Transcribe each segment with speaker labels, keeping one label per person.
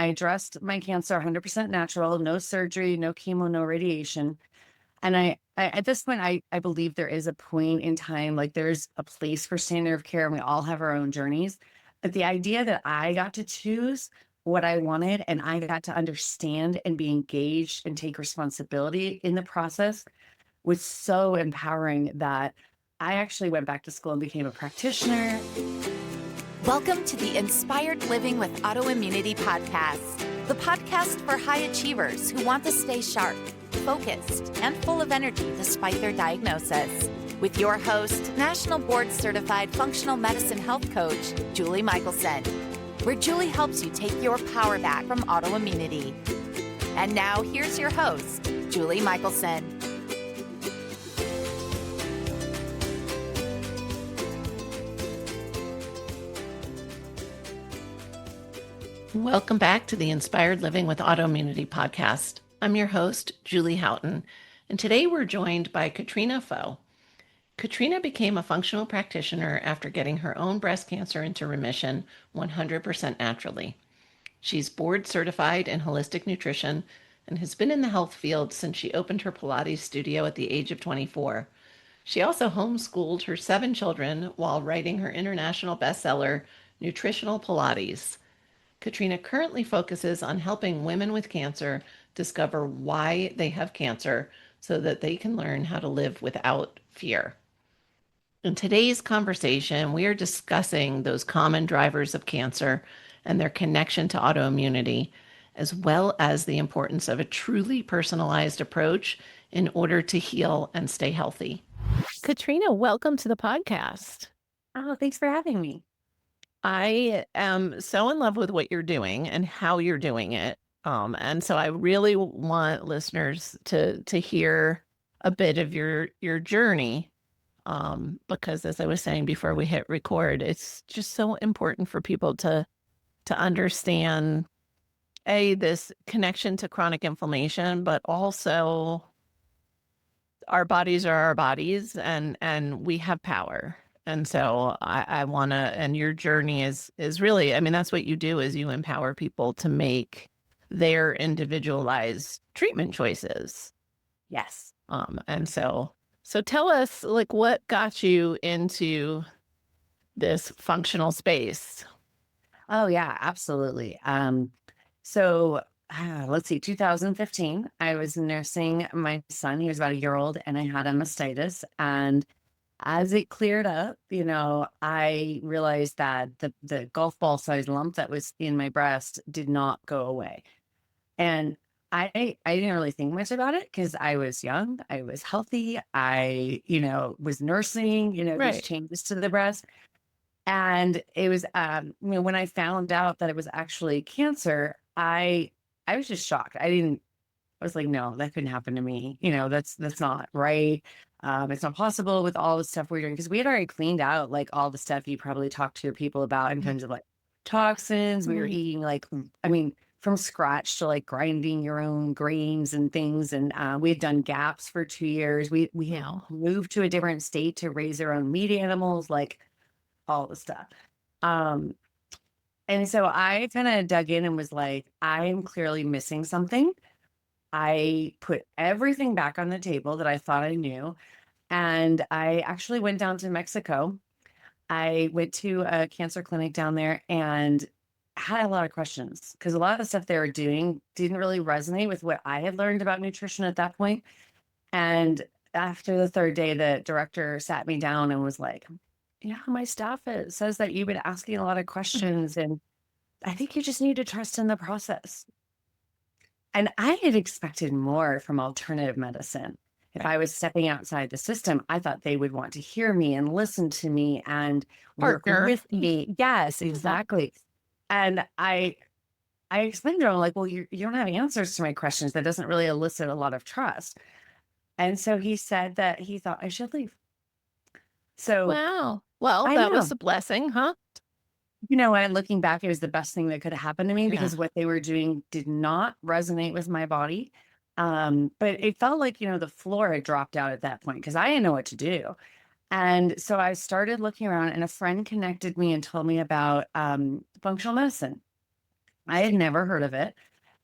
Speaker 1: I addressed my cancer 100% natural, no surgery, no chemo, no radiation. And I at this point, I believe there is a point in time, like there's a place for standard of care and we all have our own journeys. But the idea that I got to choose what I wanted and I got to understand and be engaged and take responsibility in the process was so empowering that I actually went back to school and became a practitioner.
Speaker 2: Welcome to the Inspired Living with Autoimmunity podcast, the podcast for high achievers who want to stay sharp, focused, and full of energy despite their diagnosis. With your host, National Board Certified Functional Medicine Health Coach, Julie Michelson, where Julie helps you take your power back from autoimmunity. And now here's your host, Julie Michelson.
Speaker 3: Welcome back to the Inspired Living with Autoimmunity podcast. I'm your host, Julie Houghton, and today we're joined by Katrina Foe. Katrina became a functional practitioner after getting her own breast cancer into remission 100% naturally. She's board certified in holistic nutrition and has been in the health field since she opened her Pilates studio at the age of 24. She also homeschooled her 7 children while writing her international bestseller, Nutritional Pilates. Katrina currently focuses on helping women with cancer discover why they have cancer so that they can learn how to live without fear. In today's conversation, we are discussing those common drivers of cancer and their connection to autoimmunity, as well as the importance of a truly personalized approach in order to heal and stay healthy.
Speaker 4: Katrina, welcome to the podcast.
Speaker 1: Oh, thanks for having me.
Speaker 4: I am so in love with what you're doing and how you're doing it. And so I really want listeners to hear a bit of your journey. Because as I was saying before we hit record, it's just so important for people to understand this connection to chronic inflammation, but also our bodies are our bodies and we have power. And so I want to, and your journey is really, I mean, that's what you do is you empower people to make their individualized treatment choices.
Speaker 1: Yes.
Speaker 4: And so tell us, like, what got you into this functional space?
Speaker 1: Oh yeah, absolutely. Let's see, 2015, I was nursing my son. He was about a year old and I had a mastitis. And as it cleared up, I realized that the golf ball sized lump that was in my breast did not go away. And I didn't really think much about it because I was young, I was healthy, I, was nursing,
Speaker 4: Right.
Speaker 1: these changes to the breast. And it was, when I found out that it was actually cancer, I was just shocked. I was like, no, that couldn't happen to me. That's not right. It's not possible with all the stuff we're doing because we had already cleaned out like all the stuff you probably talk to your people about in terms of like toxins. We were eating from scratch to like grinding your own grains and things. And we had done gaps for 2 years. We moved to a different state to raise our own meat animals, like all the stuff. And so I kind of dug in and was like, I am clearly missing something. I put everything back on the table that I thought I knew. And I actually went down to Mexico. I went to a cancer clinic down there and had a lot of questions because a lot of the stuff they were doing didn't really resonate with what I had learned about nutrition at that point. And after the 3rd day, the director sat me down and was like, my staff says that you've been asking a lot of questions and I think you just need to trust in the process. And I had expected more from alternative medicine. If I was stepping outside the system, I thought they would want to hear me and listen to me and work with me. Yes, exactly. And I explained to him, like, well, you don't have answers to my questions. That doesn't really elicit a lot of trust. And so he said that he thought I should leave. So
Speaker 4: wow. Well, that was a blessing, huh?
Speaker 1: And looking back, it was the best thing that could have happened to me because what they were doing did not resonate with my body. But it felt like, the floor had dropped out at that point because I didn't know what to do. And so I started looking around and a friend connected me and told me about functional medicine. I had never heard of it.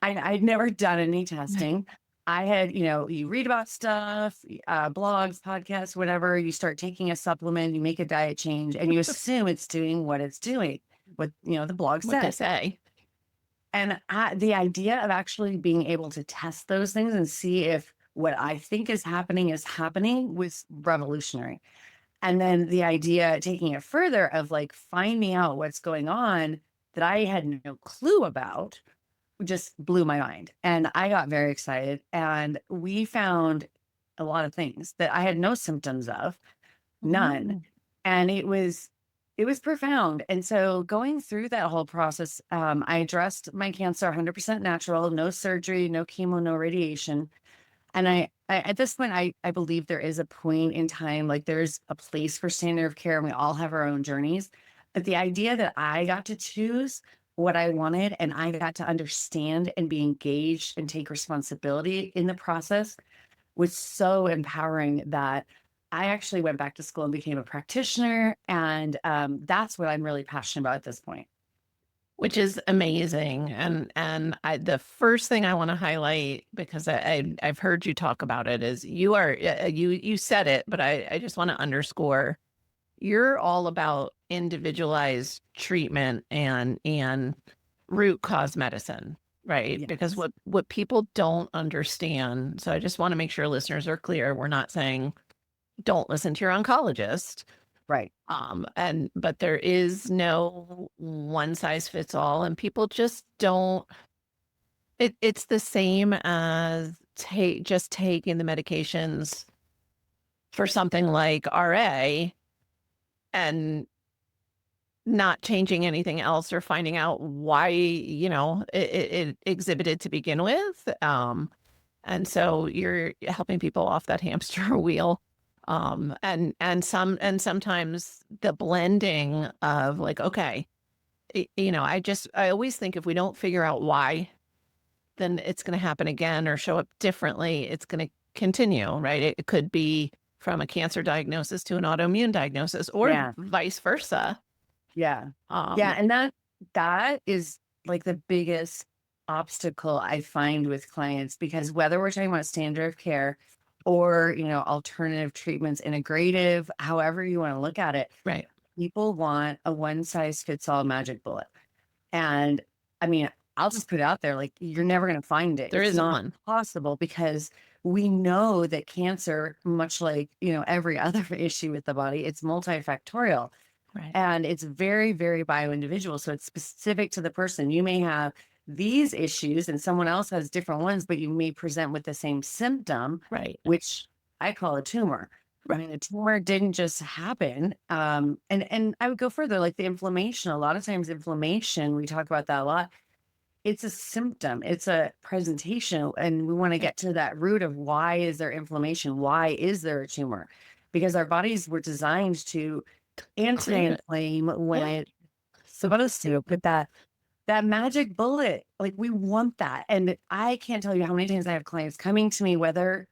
Speaker 1: I'd never done any testing. I had, you read about stuff, blogs, podcasts, whatever. You start taking a supplement, you make a diet change, and you assume it's doing what it's doing, what, the blog
Speaker 4: What they
Speaker 1: says.
Speaker 4: say.
Speaker 1: And the idea of actually being able to test those things and see if what I think is happening was revolutionary. And then the idea, taking it further, of like finding out what's going on that I had no clue about, just blew my mind. And I got very excited. And we found a lot of things that I had no symptoms of, none.
Speaker 4: Mm.
Speaker 1: And it was profound. And so going through that whole process, I addressed my cancer 100% natural, no surgery, no chemo, no radiation. And I at this point, I believe there is a point in time, like there's a place for standard of care, and we all have our own journeys. But the idea that I got to choose what I wanted, and I got to understand and be engaged and take responsibility in the process, was so empowering that I actually went back to school and became a practitioner. And that's what I'm really passionate about at this point.
Speaker 4: Which is amazing. And the first thing I want to highlight, because I've heard you talk about it, is you said it, but I just want to underscore, you're all about individualized treatment and root cause medicine, right? Because
Speaker 1: Yes.
Speaker 4: what people don't understand, so I just want to make sure listeners are clear, we're not saying don't listen to your oncologist.
Speaker 1: Right.
Speaker 4: But there is no one size fits all, and people just don't. It's the same as just taking the medications for something like RA and not changing anything else or finding out why, it exhibited to begin with. And so you're helping people off that hamster wheel. And sometimes the blending of like, okay, I always think if we don't figure out why, then it's going to happen again or show up differently. It's going to continue, right? It could be from a cancer diagnosis to an autoimmune diagnosis, or
Speaker 1: Yeah.
Speaker 4: vice versa.
Speaker 1: Yeah. Yeah. And that is like the biggest obstacle I find with clients, because whether we're talking about standard of care or, alternative treatments, integrative, however you want to look at it,
Speaker 4: Right.
Speaker 1: people want a one size fits all magic bullet. And I mean, I'll just put it out there, like, you're never going to find it.
Speaker 4: There
Speaker 1: It's
Speaker 4: isn't
Speaker 1: not
Speaker 4: one.
Speaker 1: possible, because we know that cancer, much like, every other issue with the body, it's multifactorial.
Speaker 4: Right.
Speaker 1: And it's very, very bio-individual. So it's specific to the person. You may have these issues and someone else has different ones, but you may present with the same symptom,
Speaker 4: Right.
Speaker 1: which I call a tumor. I mean, a tumor didn't just happen. And I would go further, like the inflammation. A lot of times inflammation, we talk about that a lot. It's a symptom, it's a presentation. And we want to get to that root of, why is there inflammation? Why is there a tumor? Because our bodies were designed to anti-inflame when it's supposed to, but that magic bullet, like, we want that. And I can't tell you how many times I have clients coming to me, whatever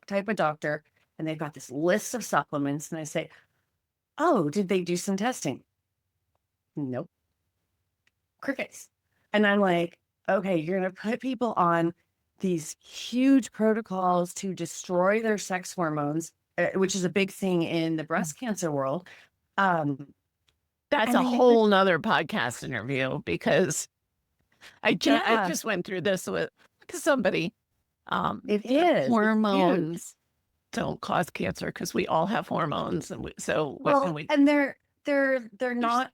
Speaker 1: type of doctor, and they've got this list of supplements, and I say, oh, did they do some testing? Nope. Crickets. And I'm like, okay, you're going to put people on these huge protocols to destroy their sex hormones, which is a big thing in the breast cancer world.
Speaker 4: That's
Speaker 1: And
Speaker 4: a
Speaker 1: then they
Speaker 4: whole nother podcast interview, because I
Speaker 1: Yeah.
Speaker 4: just went through this with somebody.
Speaker 1: It is.
Speaker 4: Hormones don't cause cancer, because we all have hormones, and
Speaker 1: And they're not.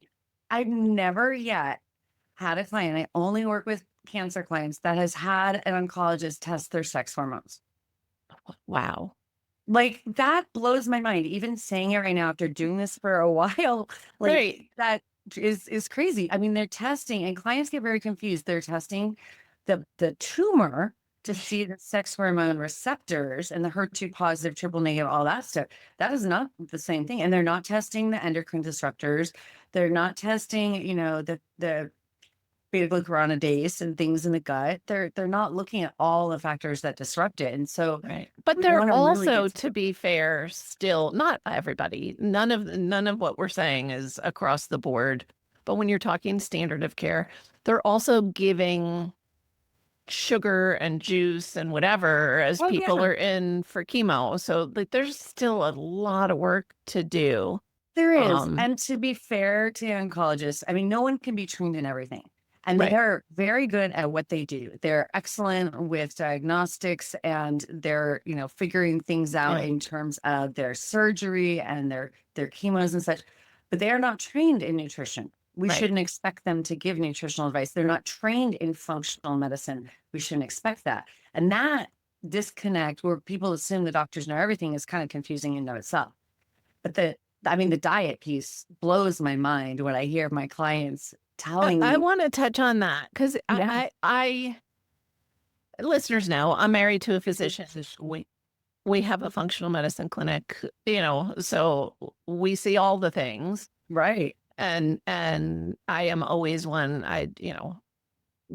Speaker 1: I've never yet had a client. I only work with cancer clients that has had an oncologist test their sex hormones.
Speaker 4: wow.
Speaker 1: Like, that blows my mind. Even saying it right now after doing this for a while, like,
Speaker 4: Right.
Speaker 1: that is crazy. I mean, they're testing, and clients get very confused. They're testing the tumor to see the sex hormone receptors and the HER2 positive, triple negative, all that stuff. That is not the same thing. And they're not testing the endocrine disruptors. They're not testing, the beta-glucuronidase and things in the gut. They're not looking at all the factors that disrupt it. And so,
Speaker 4: Right. But
Speaker 1: we
Speaker 4: they're
Speaker 1: wanna really
Speaker 4: also,
Speaker 1: get
Speaker 4: to be fair, still not everybody. None of what we're saying is across the board But when you're talking standard of care, they're also giving sugar and juice and whatever as
Speaker 1: Oh,
Speaker 4: people
Speaker 1: yeah.
Speaker 4: are in for chemo. So like there's still a lot of work to do.
Speaker 1: There is. And to be fair to oncologists, I mean, no one can be trained in everything. And
Speaker 4: Right.
Speaker 1: they're very good at what they do. They're excellent with diagnostics and they're, figuring things out
Speaker 4: Yeah.
Speaker 1: in terms of their surgery and their chemos and such. But they are not trained in nutrition. We
Speaker 4: Right.
Speaker 1: shouldn't expect them to give nutritional advice. They're not trained in functional medicine. We shouldn't expect that. And that disconnect where people assume the doctors know everything is kind of confusing in and of itself. But the diet piece blows my mind when I hear my clients telling
Speaker 4: I
Speaker 1: me,
Speaker 4: want to touch on that because
Speaker 1: yeah,
Speaker 4: I listeners know I'm married to a physician. We have a functional medicine clinic, so we see all the things.
Speaker 1: right.
Speaker 4: And I am always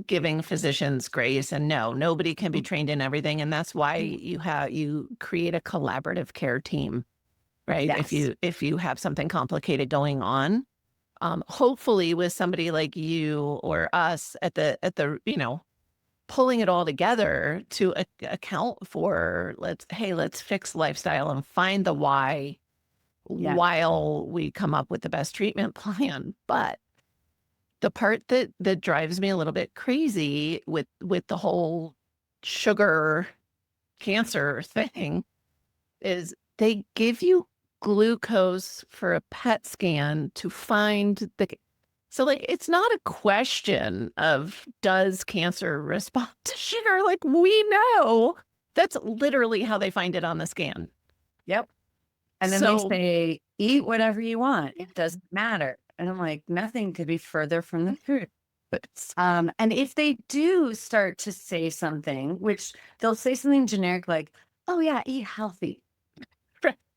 Speaker 4: giving physicians grace, and no, nobody can be trained in everything. And that's why you create a collaborative care team, right?
Speaker 1: Yes.
Speaker 4: If you have something complicated going on, hopefully with somebody like you or us at the pulling it all together to account for let's fix lifestyle and find the why
Speaker 1: Yeah.
Speaker 4: while we come up with the best treatment plan. But the part that drives me a little bit crazy with the whole sugar cancer thing is they give you glucose for a PET scan to find so like it's not a question of does cancer respond to sugar? Like we know that's literally how they find it on the scan.
Speaker 1: Yep. And then they say, eat whatever you want. It doesn't matter. And I'm like, nothing could be further from the truth. And if they do start to say something, which they'll say something generic like, oh yeah, eat healthy.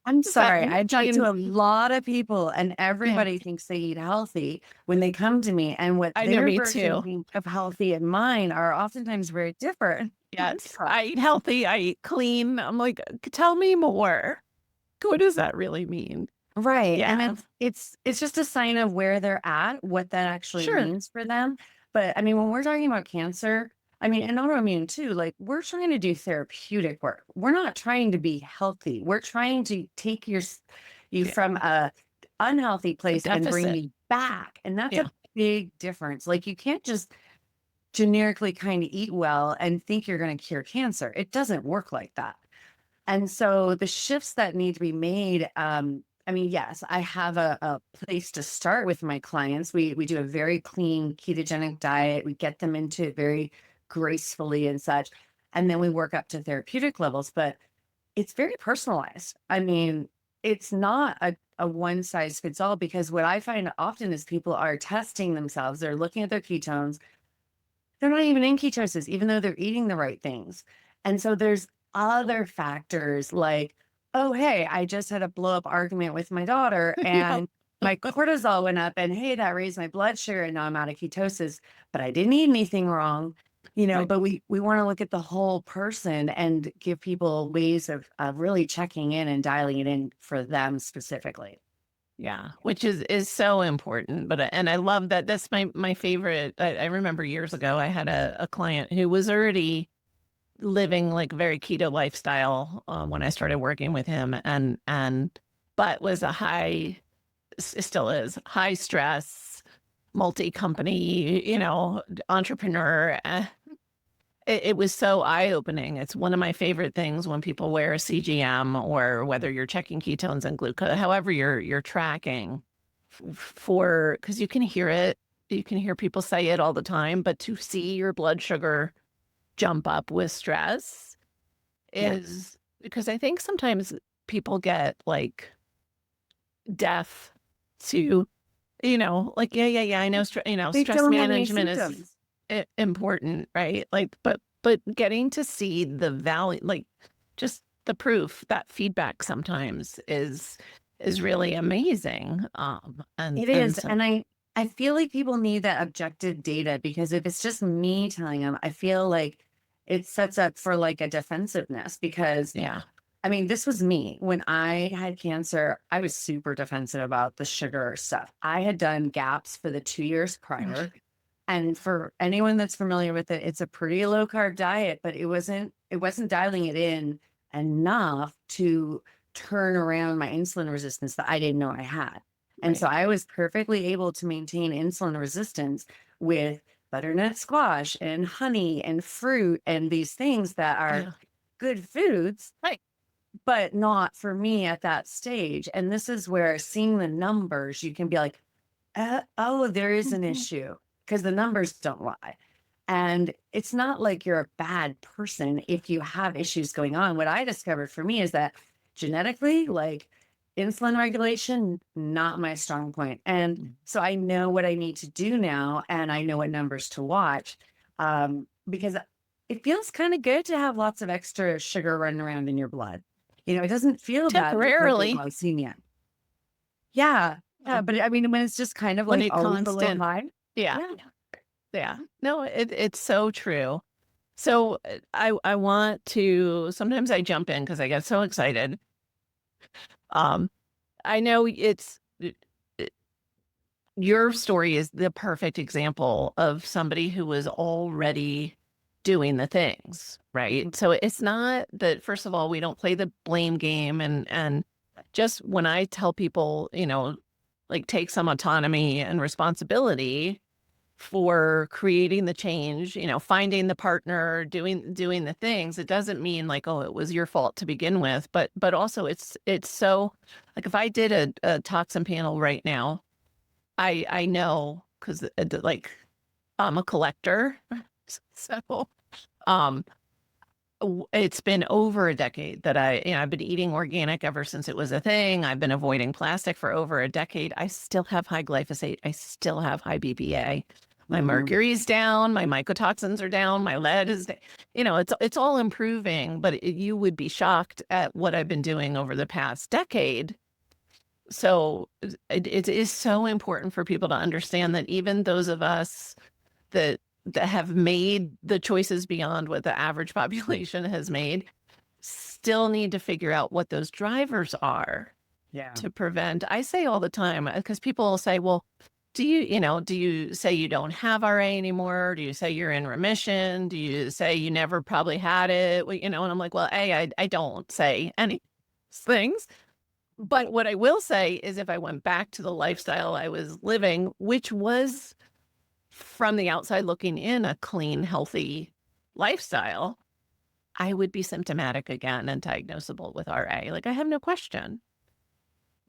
Speaker 1: I'm sorry. I talk to a lot of people and everybody thinks they eat healthy when they come to me. And what their version of healthy and mine are oftentimes very different.
Speaker 4: Yes. I eat healthy. I eat clean. I'm like, tell me more. What does that really mean?
Speaker 1: Right.
Speaker 4: Yeah.
Speaker 1: And it's just a sign of where they're at, what that actually means for them. But I mean, when we're talking about cancer, I mean, and autoimmune too, like we're trying to do therapeutic work. We're not trying to be healthy. We're trying to take you from a unhealthy place and bring you back. And that's a big difference. Like you can't just generically kind of eat well and think you're going to cure cancer. It doesn't work like that. And so the shifts that need to be made, I mean, yes, I have a place to start with my clients. We do a very clean ketogenic diet. We get them into it very gracefully and such. And then we work up to therapeutic levels, but it's very personalized. I mean, it's not a one size fits all because what I find often is people are testing themselves. They're looking at their ketones. They're not even in ketosis, even though they're eating the right things. And so there's other factors like, oh, hey, I just had a blow up argument with my daughter and my cortisol went up and hey, that raised my blood sugar and now I'm out of ketosis, but I didn't eat anything wrong, but we want to look at the whole person and give people ways of really checking in and dialing it in for them specifically.
Speaker 4: Yeah, which is so important. But and I love that. That's my favorite. I remember years ago, I had a client who was already living like very keto lifestyle when I started working with him, but was still is high stress, multi-company, entrepreneur. It was so eye-opening. It's one of my favorite things when people wear a CGM or whether you're checking ketones and glucose, however you're tracking because you can hear it. You can hear people say it all the time, but to see your blood sugar jump up with stress is because I think sometimes people get like deaf to, like, I know, stress management is important, right? Like, but getting to see the value, like just the proof, that feedback sometimes is really amazing. And
Speaker 1: it is. And I feel like people need that objective data because if it's just me telling them, I feel like it sets up for like a defensiveness because I mean, this was me. When I had cancer, I was super defensive about the sugar stuff. I had done GAPS for the 2 years prior. And for anyone that's familiar with it, it's a pretty low carb diet, but it wasn't dialing it in enough to turn around my insulin resistance that I didn't know I had. And so
Speaker 4: Right.
Speaker 1: I was perfectly able to maintain insulin resistance with butternut squash and honey and fruit and these things that are
Speaker 4: Yeah.
Speaker 1: good foods,
Speaker 4: Right.
Speaker 1: but not for me at that stage. And this is where seeing the numbers, you can be like, oh, there is an
Speaker 4: Mhm.
Speaker 1: issue because the numbers don't lie. And it's not like you're a bad person if you have issues going on. What I discovered for me is that genetically, like insulin regulation, not my strong point. And so I know what I need to do now, and I know what numbers to watch, because it feels kind of good to have lots of extra sugar running around in your blood. It doesn't feel bad with
Speaker 4: Temporarily,
Speaker 1: hypoglycemia. Yeah. Yeah.
Speaker 4: um,
Speaker 1: But I mean, when it's just kind of
Speaker 4: when
Speaker 1: like
Speaker 4: it
Speaker 1: always a little
Speaker 4: constant.
Speaker 1: high.
Speaker 4: Yeah.
Speaker 1: Yeah.
Speaker 4: Yeah. No, it's so true. So I want to, sometimes I jump in because I get so excited. Um, I know your story is the perfect example of somebody who was already doing the things, right? So it's not that, first of all, we don't play the blame game, and just when I tell people, like take some autonomy and responsibility for creating the change, finding the partner, doing the things, it doesn't mean like, oh, it was your fault to begin with, but also it's so, like, if I did a toxin panel right now, I know, because like I'm a collector, so um it's been over a decade that I've been eating organic ever since it was a thing. I've been avoiding plastic for over a decade. I still have high glyphosate. I still have high BPA. My
Speaker 1: Mhm.
Speaker 4: mercury's down. My mycotoxins are down. My lead is, it's all improving. But you would be shocked at what I've been doing over the past decade. So it is so important for people to understand that even those of us that have made the choices beyond what the average population has made still need to figure out what those drivers are
Speaker 1: Yeah.
Speaker 4: to prevent. I say all the time, because people will say, well, do you say you don't have RA anymore? Do you say you're in remission? Do you say you never probably had it? Well, and I'm like, well, I don't say any things. But what I will say is, if I went back to the lifestyle I was living, which was from the outside looking in a clean, healthy lifestyle, I would be symptomatic again and diagnosable with RA. Like, I have no question,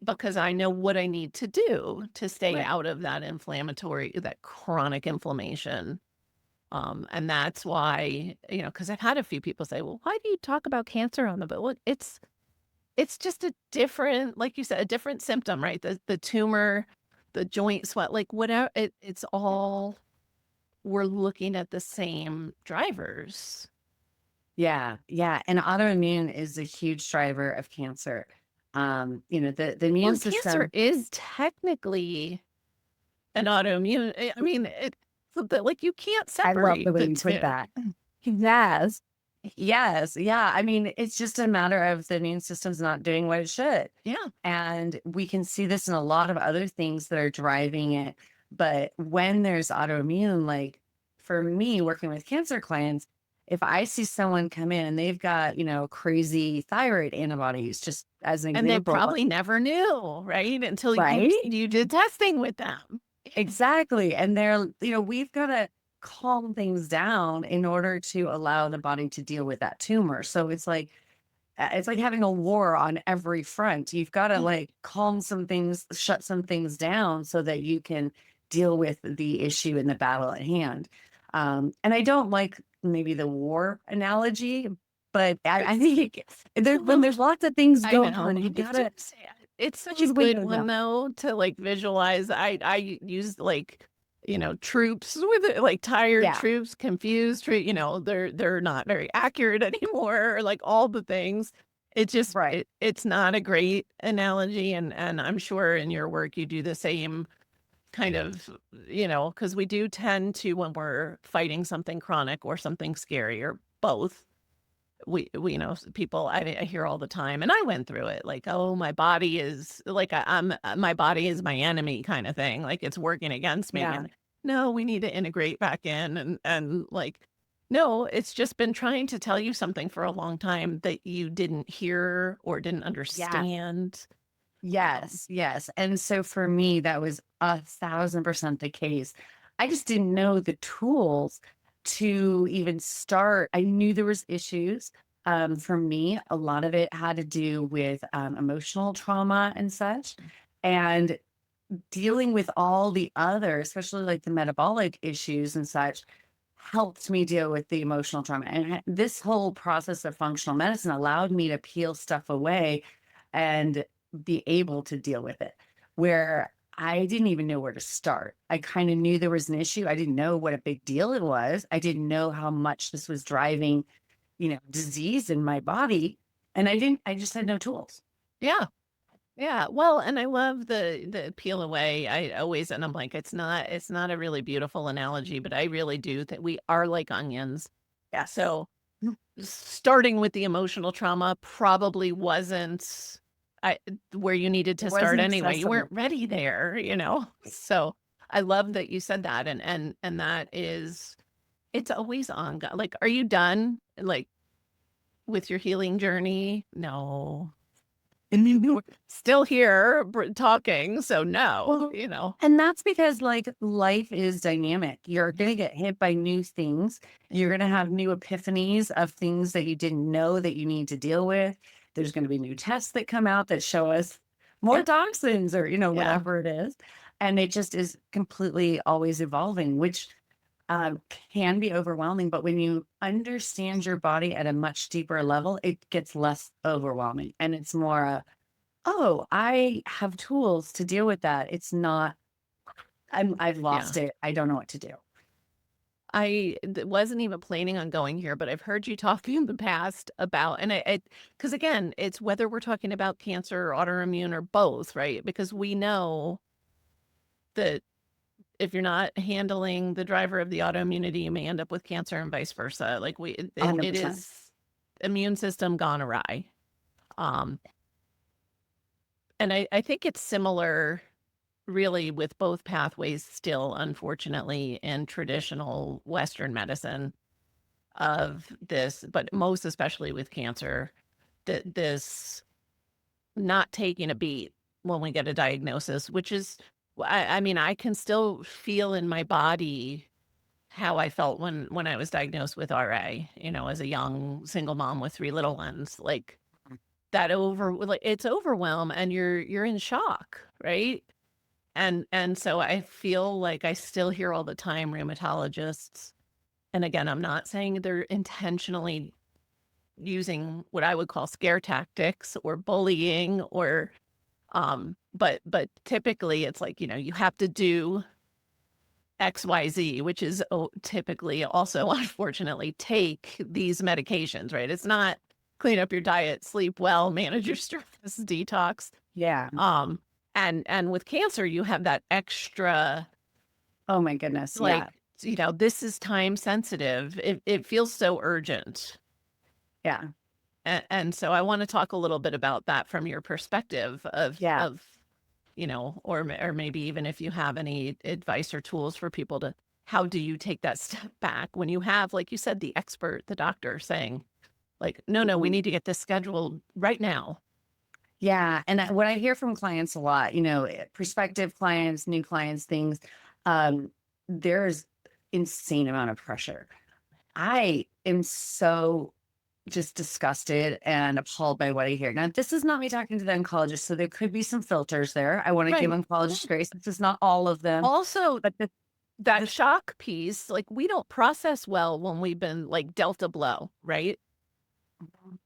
Speaker 4: because I know what I need to do to stay
Speaker 1: Right.
Speaker 4: out of that chronic inflammation. And that's why, because I've had a few people say, well, why do you talk about cancer on the book? Well, it's just a different, like you said, a different symptom, right? The tumor, the joint sweat, like whatever, it's all, we're looking at the same drivers.
Speaker 1: Yeah. Yeah. And autoimmune is a huge driver of cancer. The
Speaker 4: Well,
Speaker 1: immune
Speaker 4: and cancer
Speaker 1: system.
Speaker 4: is technically an autoimmune. I mean, like, you can't
Speaker 1: I love the
Speaker 4: separate
Speaker 1: way
Speaker 4: the
Speaker 1: you put
Speaker 4: two.
Speaker 1: that. Yes. Yes. Yeah. I mean, it's just a matter of the immune system's not doing what it should.
Speaker 4: Yeah.
Speaker 1: And we can see this in a lot of other things that are driving it. But when there's autoimmune, like for me working with cancer clients, if I see someone come in and they've got, crazy thyroid antibodies, just as an
Speaker 4: And they
Speaker 1: example,
Speaker 4: probably never knew, right? Until
Speaker 1: right?
Speaker 4: you did testing with them.
Speaker 1: Exactly. And we've got to calm things down in order to allow the body to deal with that tumor. So it's like having a war on every front. You've got to like calm some things, shut some things down so that you can deal with the issue in the battle at hand. And I don't like maybe the war analogy, but I think when there's lots of things
Speaker 4: I
Speaker 1: going
Speaker 4: know.
Speaker 1: on, you
Speaker 4: It's
Speaker 1: gotta
Speaker 4: just, it's such a
Speaker 1: choose when
Speaker 4: good
Speaker 1: to
Speaker 4: one
Speaker 1: know.
Speaker 4: though to like visualize. I use, like, troops with it, like tired
Speaker 1: Yeah,
Speaker 4: troops, confused they're not very accurate anymore, or like all the things.
Speaker 1: right.
Speaker 4: It's not a great analogy, and I'm sure in your work you do the same kind of, because we do tend to, when we're fighting something chronic or something scary or both, you know, people I hear all the time, and I went through it, like, oh, my body is like, my body is my enemy kind of thing. Like it's working against me.
Speaker 1: Yeah.
Speaker 4: And no, we need to integrate back in. And like, no, it's just been trying to tell you something for a long time that you didn't hear or didn't
Speaker 1: Yeah.
Speaker 4: understand.
Speaker 1: Yes, yes. And so for me, that was 1,000% the case. I just didn't know the tools to even start. I knew there was issues. For me, a lot of it had to do with emotional trauma and such, and dealing with all the other, especially like the metabolic issues and such, helped me deal with the emotional trauma. And this whole process of functional medicine allowed me to peel stuff away and be able to deal with it, where I didn't even know where to start. I kind of knew there was an issue. I didn't know what a big deal it was. I didn't know how much this was driving, disease in my body. And I just had no tools.
Speaker 4: Yeah. Yeah. Well, and I love the peel away. I always, and I'm like, it's not a really beautiful analogy, but I really do that we are like onions.
Speaker 1: Yes.
Speaker 4: So starting with the emotional trauma probably wasn't I where you needed
Speaker 1: It
Speaker 4: to start
Speaker 1: wasn't
Speaker 4: anyway. You
Speaker 1: accessible.
Speaker 4: weren't ready there, you know? So I love that you said that, and that is it's always on. Like, are you done, like, with your healing journey? No. And we're still here talking, so no,
Speaker 1: Well,
Speaker 4: you know?
Speaker 1: and that's because like life is dynamic. You're going to get hit by new things. You're going to have new epiphanies of things that you didn't know that you need to deal with. There's going to be new tests that come out that show us more
Speaker 4: Yeah.
Speaker 1: toxins or,
Speaker 4: Yeah.
Speaker 1: whatever it is. And it just is completely always evolving, which can be overwhelming. But when you understand your body at a much deeper level, it gets less overwhelming and it's more, oh, I have tools to deal with that. It's not, I've
Speaker 4: Yeah.
Speaker 1: lost it. I don't know what to do.
Speaker 4: Wasn't even planning on going here, but I've heard you talking in the past about, and because again, it's whether we're talking about cancer or autoimmune or both, right? Because we know that if you're not handling the driver of the autoimmunity, you may end up with cancer and vice versa. Like it
Speaker 1: 100%.
Speaker 4: is immune system gone awry. Um, and I think it's similar really with both pathways still, unfortunately, in traditional Western medicine of this, but most especially with cancer, that this not taking a beat when we get a diagnosis, which is, I mean, I can still feel in my body how I felt when I was diagnosed with RA, as a young single mom with 3 little ones, like it's overwhelm and you're in shock, right? And so I feel like I still hear all the time rheumatologists, and again, I'm not saying they're intentionally using what I would call scare tactics or bullying or but typically it's like, you have to do XYZ, which is typically also unfortunately take these medications, right? It's not clean up your diet, sleep well, manage your stress, detox.
Speaker 1: Yeah.
Speaker 4: Um and with cancer you have that extra,
Speaker 1: Oh my goodness.
Speaker 4: like,
Speaker 1: Yeah.
Speaker 4: this is time sensitive. It feels so urgent.
Speaker 1: Yeah.
Speaker 4: And so I want to talk a little bit about that from your perspective
Speaker 1: Yeah.
Speaker 4: of or maybe even if you have any advice or tools for people to, how do you take that step back when you have, like you said, the expert, the doctor saying, like, no, we
Speaker 1: Mhm.
Speaker 4: need to get this scheduled right now.
Speaker 1: Yeah. And what I hear from clients a lot, prospective clients, new clients, things, there's insane amount of pressure. I am so just disgusted and appalled by what I hear. Now, this is not me talking to the oncologist, so there could be some filters there. I want to give
Speaker 4: Right.
Speaker 1: oncologists grace. This is not all of them,
Speaker 4: Also,
Speaker 1: but
Speaker 4: that
Speaker 1: the
Speaker 4: shock piece, like, we don't process well when we've been like dealt a blow, right?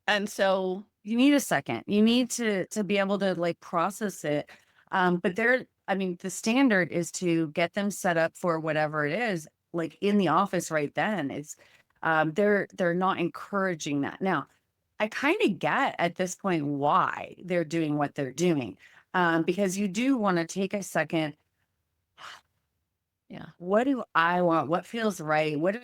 Speaker 4: And so,
Speaker 1: you need a second. You need to be able to like process it. But the standard is to get them set up for whatever it is, like in the office right then. It's they're not encouraging that. Now, I kind of get at this point why they're doing what they're doing. Because you do want to take a second.
Speaker 4: yeah.
Speaker 1: What do I want? What feels right? What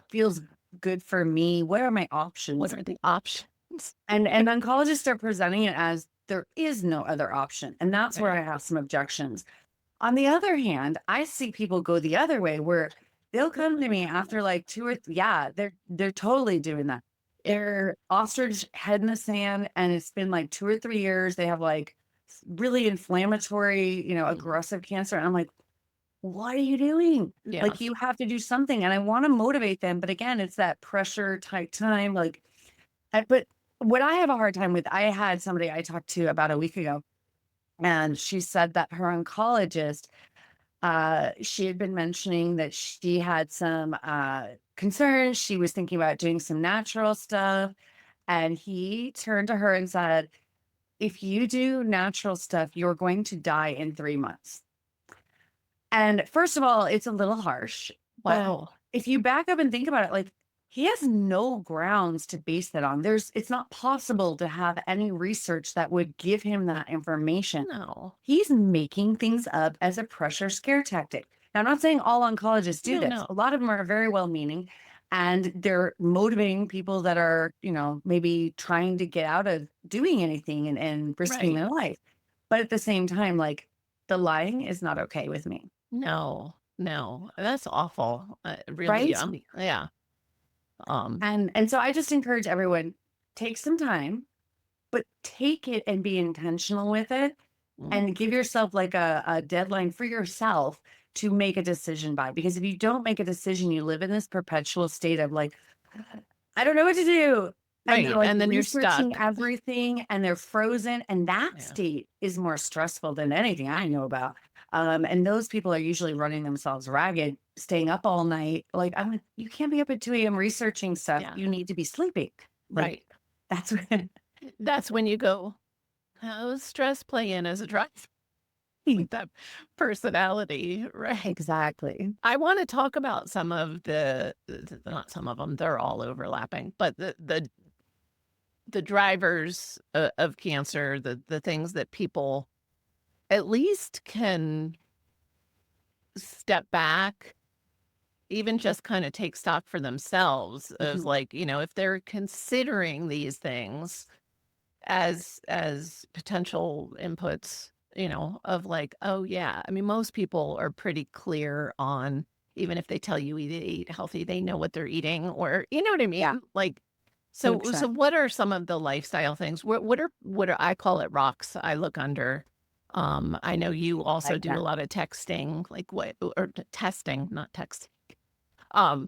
Speaker 1: feels good for me? What are my
Speaker 4: What
Speaker 1: options?
Speaker 4: are the options?
Speaker 1: And oncologists are presenting it as there is no other option. And that's where
Speaker 4: Right.
Speaker 1: I have some objections. On the other hand, I see people go the other way where they'll come to me after like two or yeah, they're totally doing that. They're ostrich head in the sand, and it's been like 2 or 3 years. They have like really inflammatory, aggressive cancer. And I'm like, what are you doing?
Speaker 4: Yeah.
Speaker 1: Like, you have to do something. And I want to motivate them. But again, it's that pressure type time. Like, but what I have a hard time with, I had somebody I talked to about a week ago, and she said that her oncologist, she had been mentioning that she had some concerns. She was thinking about doing some natural stuff. And he turned to her and said, if you do natural stuff, you're going to die in 3 months. And first of all, it's a little harsh, but
Speaker 4: Wow.
Speaker 1: if you back up and think about it, like, he has no grounds to base that on. It's not possible to have any research that would give him that information.
Speaker 4: No.
Speaker 1: He's making things up as a pressure scare tactic. Now, I'm not saying all oncologists do this.
Speaker 4: No.
Speaker 1: A lot of them are very well meaning, and they're motivating people that are, maybe trying to get out of doing anything and risking
Speaker 4: Right.
Speaker 1: their life. But at the same time, like, the lying is not okay with me.
Speaker 4: No. That's awful. Really,
Speaker 1: Right?
Speaker 4: yeah.
Speaker 1: And so I just encourage everyone, take some time, but take it and be intentional with it,
Speaker 4: Mm.
Speaker 1: and give yourself like a deadline for yourself to make a decision by. Because if you don't make a decision, you live in this perpetual state of like, I don't know what to do. And
Speaker 4: Right.
Speaker 1: they're like
Speaker 4: And then you're
Speaker 1: researching
Speaker 4: stuck.
Speaker 1: everything, and they're frozen. And that
Speaker 4: Yeah.
Speaker 1: state is more stressful than anything I know about. And those people are usually running themselves ragged, staying up all night. Like, I'm like, you can't be up at 2 a.m. researching stuff.
Speaker 4: Yeah.
Speaker 1: You need to be sleeping. Like,
Speaker 4: Right.
Speaker 1: that's when
Speaker 4: That's when you go, how does stress play in as a driver? With that personality, right?
Speaker 1: exactly.
Speaker 4: I want to talk about some of not some of them, they're all overlapping, but the drivers of cancer, the things that people at least can step back, even just kind of take stock for themselves as
Speaker 1: Mhm.
Speaker 4: like, if they're considering these things as potential inputs, of like, oh yeah. I mean, most people are pretty clear on, even if they tell you eat healthy, they know what they're eating, or you know what I
Speaker 1: Yeah,
Speaker 4: mean? Like, so
Speaker 1: 100%.
Speaker 4: what are some of the lifestyle things? What are I call it rocks I look under? I know you also
Speaker 1: Like
Speaker 4: do a
Speaker 1: that.
Speaker 4: lot of texting, like what, or testing, not texting. Um,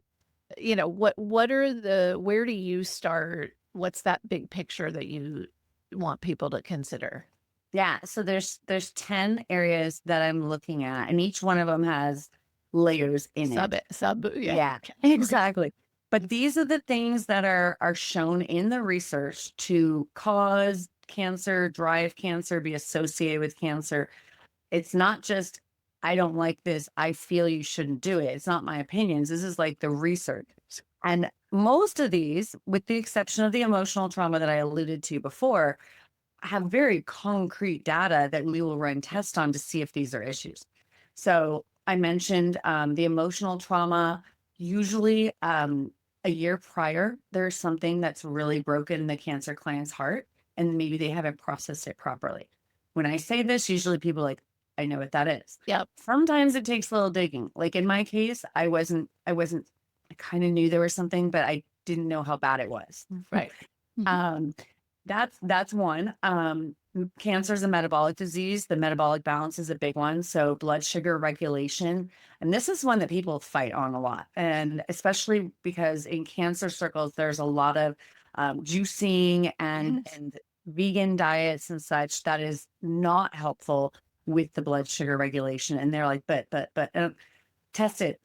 Speaker 4: what are where do you start? What's that big picture that you want people to consider?
Speaker 1: Yeah. So there's 10 areas that I'm looking at, and each one of them has layers in it.
Speaker 4: Yeah.
Speaker 1: Yeah,
Speaker 4: Okay.
Speaker 1: exactly. But these are the things that are shown in the research to cause cancer, drive cancer, be associated with cancer. It's not just, I don't like this, I feel you shouldn't do it. It's not my opinions. This is like the research. And most of these, with the exception of the emotional trauma that I alluded to before, have very concrete data that we will run tests on to see if these are issues. So I mentioned the emotional trauma. Usually, a year prior, there's something that's really broken the cancer client's heart, and maybe they haven't processed it properly. When I say this, usually people are like, I know what that is.
Speaker 4: Yep.
Speaker 1: Sometimes it takes a little digging. Like in my case, I kind of knew there was something, but I didn't know how bad it was.
Speaker 4: Right. Mhm.
Speaker 1: Um, that's one. Cancer is a metabolic disease. The metabolic balance is a big one. So blood sugar regulation, and this is one that people fight on a lot, and especially because in cancer circles, there's a lot of juicing and vegan diets and such that is not helpful with the blood sugar regulation. And they're like, but test it.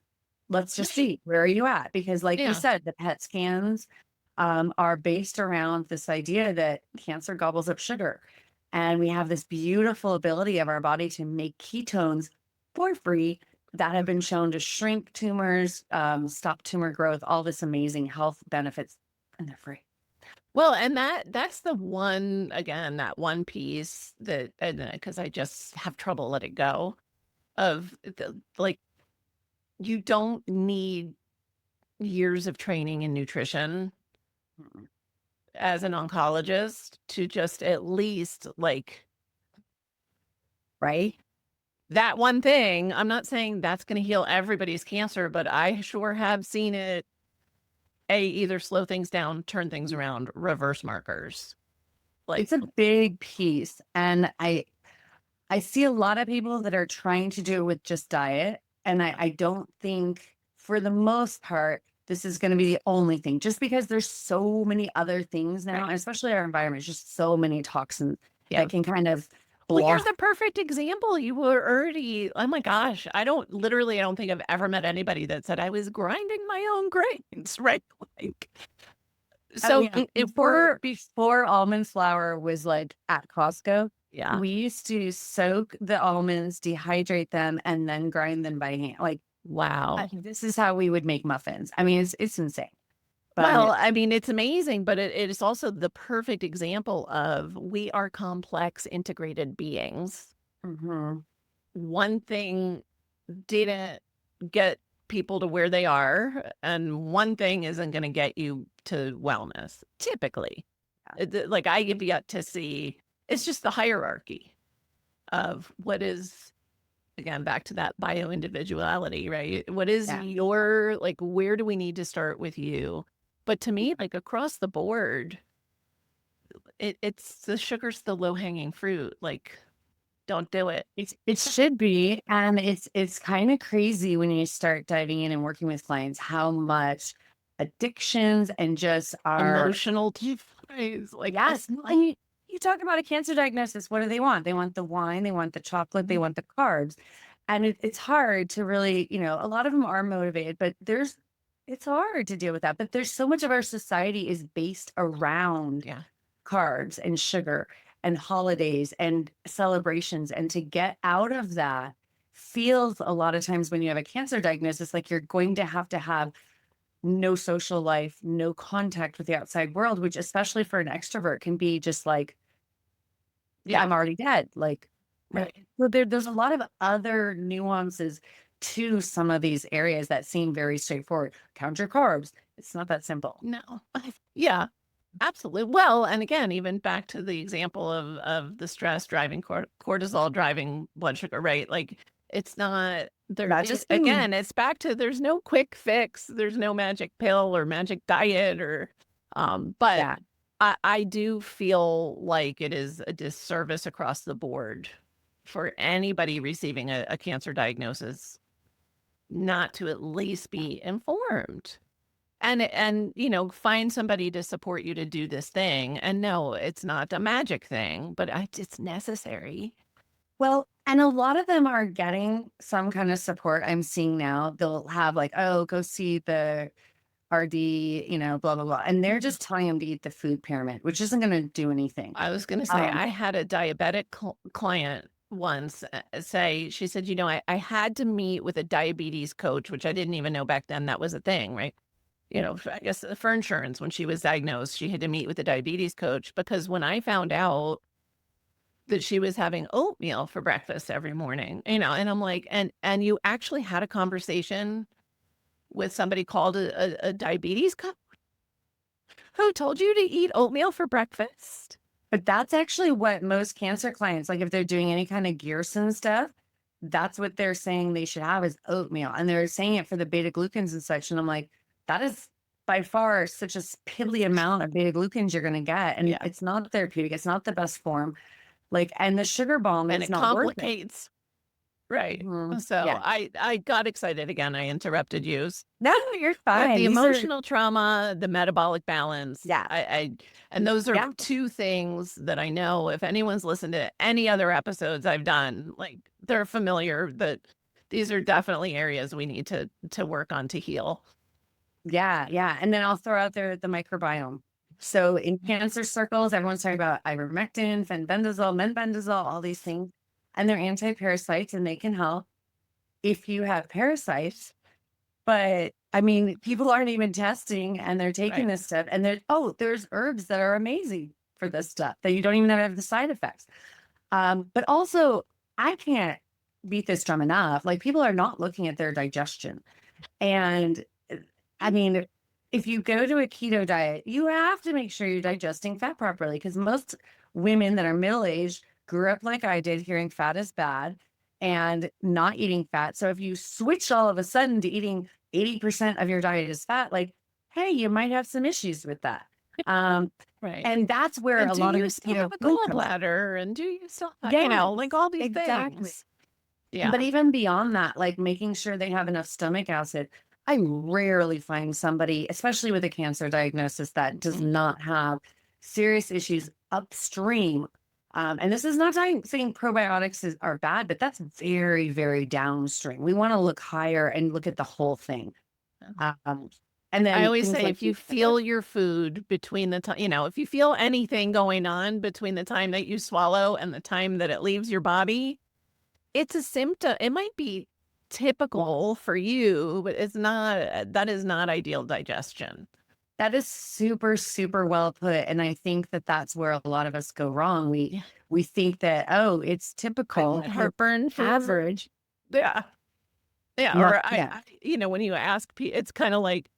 Speaker 1: Let's just see, where are you at? Because like you
Speaker 4: Yeah.
Speaker 1: said, the PET scans are based around this idea that cancer gobbles up sugar. And we have this beautiful ability of our body to make ketones for free that have been shown to shrink tumors, stop tumor growth, all this amazing health benefits, and they're free.
Speaker 4: Well, and that's the one, again, that one piece that, because I just have trouble let it go of like, you don't need years of training in nutrition
Speaker 1: Mm.
Speaker 4: as an oncologist to just at least like
Speaker 1: Right?
Speaker 4: that one thing. I'm not saying that's going to heal everybody's cancer, but I sure have seen it either slow things down, turn things around, reverse markers. Like,
Speaker 1: It's a big piece. And I see a lot of people that are trying to do it with just diet. And I don't think for the most part, this is going to be the only thing, just because there's so many other things now,
Speaker 4: right.
Speaker 1: and especially our environment, just so many toxins
Speaker 4: Yeah.
Speaker 1: that can kind of
Speaker 4: Well, you're
Speaker 1: block.
Speaker 4: the perfect example. You were already, oh my gosh, I don't think I've ever met anybody that said I was grinding my own grains, right? Like,
Speaker 1: Oh
Speaker 4: so
Speaker 1: yeah.
Speaker 4: if we're,
Speaker 1: Before almond flour was like at Costco,
Speaker 4: yeah,
Speaker 1: we used to soak the almonds, dehydrate them, and then grind them by hand. Like
Speaker 4: wow.
Speaker 1: this is how we would make muffins. I mean, it's insane.
Speaker 4: Well,
Speaker 1: But
Speaker 4: I mean, it's amazing, but it is also the perfect example of we are complex, integrated beings.
Speaker 1: mhm,
Speaker 4: One thing didn't get people to where they are, and one thing isn't going to get you to wellness, typically. Like I have yet to see, it's just the hierarchy of what is, again, back to that bio individuality, right? What is
Speaker 1: yeah.
Speaker 4: your, like, where do we need to start with you? But to me, like across the board, it's the sugar's the low hanging fruit. Like, don't do it.
Speaker 1: It should be, and it's kind of crazy when you start diving in and working with clients how much addictions and just our
Speaker 4: Emotional device, like,
Speaker 1: yes. And you talk about a cancer diagnosis. What do they want? They want the wine, they want the chocolate, they want the carbs, and it's hard to really, a lot of them are motivated, but it's hard to deal with that. But there's so much of our society is based around
Speaker 4: yeah.
Speaker 1: carbs and sugar and holidays and celebrations. And to get out of that feels a lot of times when you have a cancer diagnosis, like you're going to have no social life, no contact with the outside world, which especially for an extrovert can be just like,
Speaker 4: Yeah.
Speaker 1: I'm already dead. Like,
Speaker 4: Right.
Speaker 1: so there's a lot of other nuances to some of these areas that seem very straightforward. Count your carbs. It's not that simple.
Speaker 4: No. Yeah. Absolutely. Well, and again, even back to the example of the stress driving cortisol driving blood sugar, right? Like it's not there.
Speaker 1: Not just
Speaker 4: Again, it's back to there's no quick fix. There's no magic pill or magic diet or, but
Speaker 1: yeah.
Speaker 4: I do feel like it is a disservice across the board for anybody receiving a cancer diagnosis not to at least be informed. And find somebody to support you to do this thing. And no, it's not a magic thing, but it's necessary.
Speaker 1: Well, and a lot of them are getting some kind of support. I'm seeing now they'll have like, oh, go see the RD, blah, blah, blah. And they're just telling them to eat the food pyramid, which isn't going to do anything.
Speaker 4: I was going to say, I had a diabetic client once say, she said, I had to meet with a diabetes coach, which I didn't even know back then that was a thing, right? I guess for insurance, when she was diagnosed, she had to meet with a diabetes coach because when I found out that she was having oatmeal for breakfast every morning, and I'm like, and you actually had a conversation with somebody called a diabetes coach who told you to eat oatmeal for breakfast?
Speaker 1: But that's actually what most cancer clients, like if they're doing any kind of Gearson stuff, that's what they're saying they should have is oatmeal. And they're saying it for the beta glucans and such. And I'm like, that is by far such a piddly amount of beta glucans you're going to get. And it's not therapeutic. It's not the best form. Like, and the sugar bomb
Speaker 4: and
Speaker 1: is
Speaker 4: it
Speaker 1: not worth it.
Speaker 4: complicates. Right.
Speaker 1: Mhm.
Speaker 4: So
Speaker 1: Yeah.
Speaker 4: I got excited again. I interrupted you.
Speaker 1: No, you're
Speaker 4: But
Speaker 1: fine.
Speaker 4: the
Speaker 1: These are-
Speaker 4: emotional trauma, the metabolic balance.
Speaker 1: Yeah.
Speaker 4: And those are
Speaker 1: Yeah.
Speaker 4: two things that I know if anyone's listened to any other episodes I've done, like they're familiar that these are definitely areas we need to work on to heal.
Speaker 1: Yeah. Yeah. And then I'll throw out there the microbiome. So in cancer circles, everyone's talking about ivermectin, fenbendazole, menbendazole, all these things. And they're anti-parasites and they can help if you have parasites. But I mean, people aren't even testing and they're taking
Speaker 4: Right.
Speaker 1: this stuff and there's herbs that are amazing for this stuff that you don't even have the side effects. But also I can't beat this drum enough. Like people are not looking at their digestion and I mean, if you go to a keto diet, you have to make sure you're digesting fat properly because most women that are middle aged grew up like I did, hearing fat is bad and not eating fat. So if you switch all of a sudden to eating 80% of your diet is fat, like, hey, you might have some issues with that. Um,
Speaker 4: Right.
Speaker 1: and that's where
Speaker 4: And
Speaker 1: a
Speaker 4: do
Speaker 1: lot of
Speaker 4: you
Speaker 1: the
Speaker 4: still
Speaker 1: keto
Speaker 4: have a
Speaker 1: food comes from.
Speaker 4: gallbladder? And do you still,
Speaker 1: Yeah,
Speaker 4: like all these
Speaker 1: exactly.
Speaker 4: things? Yeah.
Speaker 1: But even beyond that, like making sure they have enough stomach acid, I rarely find somebody, especially with a cancer diagnosis, that does not have serious issues upstream. And this is not saying probiotics are bad, but that's very, very downstream. We want to look higher and look at the whole thing. Um, and
Speaker 4: I
Speaker 1: then
Speaker 4: always
Speaker 1: things
Speaker 4: say
Speaker 1: like
Speaker 4: if you feel your food between the time, if you feel anything going on between the time that you swallow and the time that it leaves your body, it's a symptom. It might be typical for you, but it's not, that is not ideal digestion.
Speaker 1: that is super, super well put. And I think that that's where a lot of us go wrong.
Speaker 4: Yeah.
Speaker 1: We think that, oh, it's typical,
Speaker 4: Heartburn for
Speaker 1: average.
Speaker 4: Yeah. Yeah.
Speaker 1: Not,
Speaker 4: Or
Speaker 1: yeah.
Speaker 4: when you ask, it's kind of like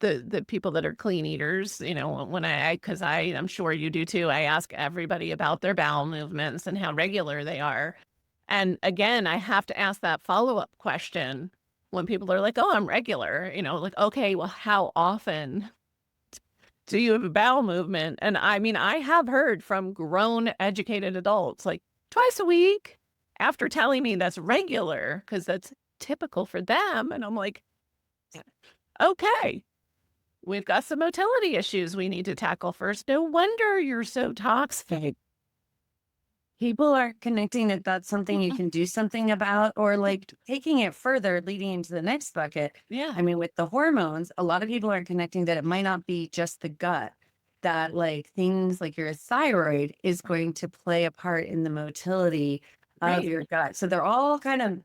Speaker 4: the people that are clean eaters, when because I'm sure you do too. I ask everybody about their bowel movements and how regular they are. And again, I have to ask that follow-up question when people are like, oh, I'm regular, like, okay, well, how often do you have a bowel movement? And I mean, I have heard from grown, educated adults, like twice a week, after telling me that's regular, because that's typical for them. And I'm like, okay, we've got some motility issues we need to tackle first. No wonder you're so toxic.
Speaker 1: People aren't connecting that that's something you can do something about, or like taking it further, leading into the next bucket.
Speaker 4: Yeah.
Speaker 1: I mean, with the hormones, a lot of people aren't connecting that it might not be just the gut, that like things like your thyroid is going to play a part in the motility of
Speaker 4: Right.
Speaker 1: your gut. So they're all kind of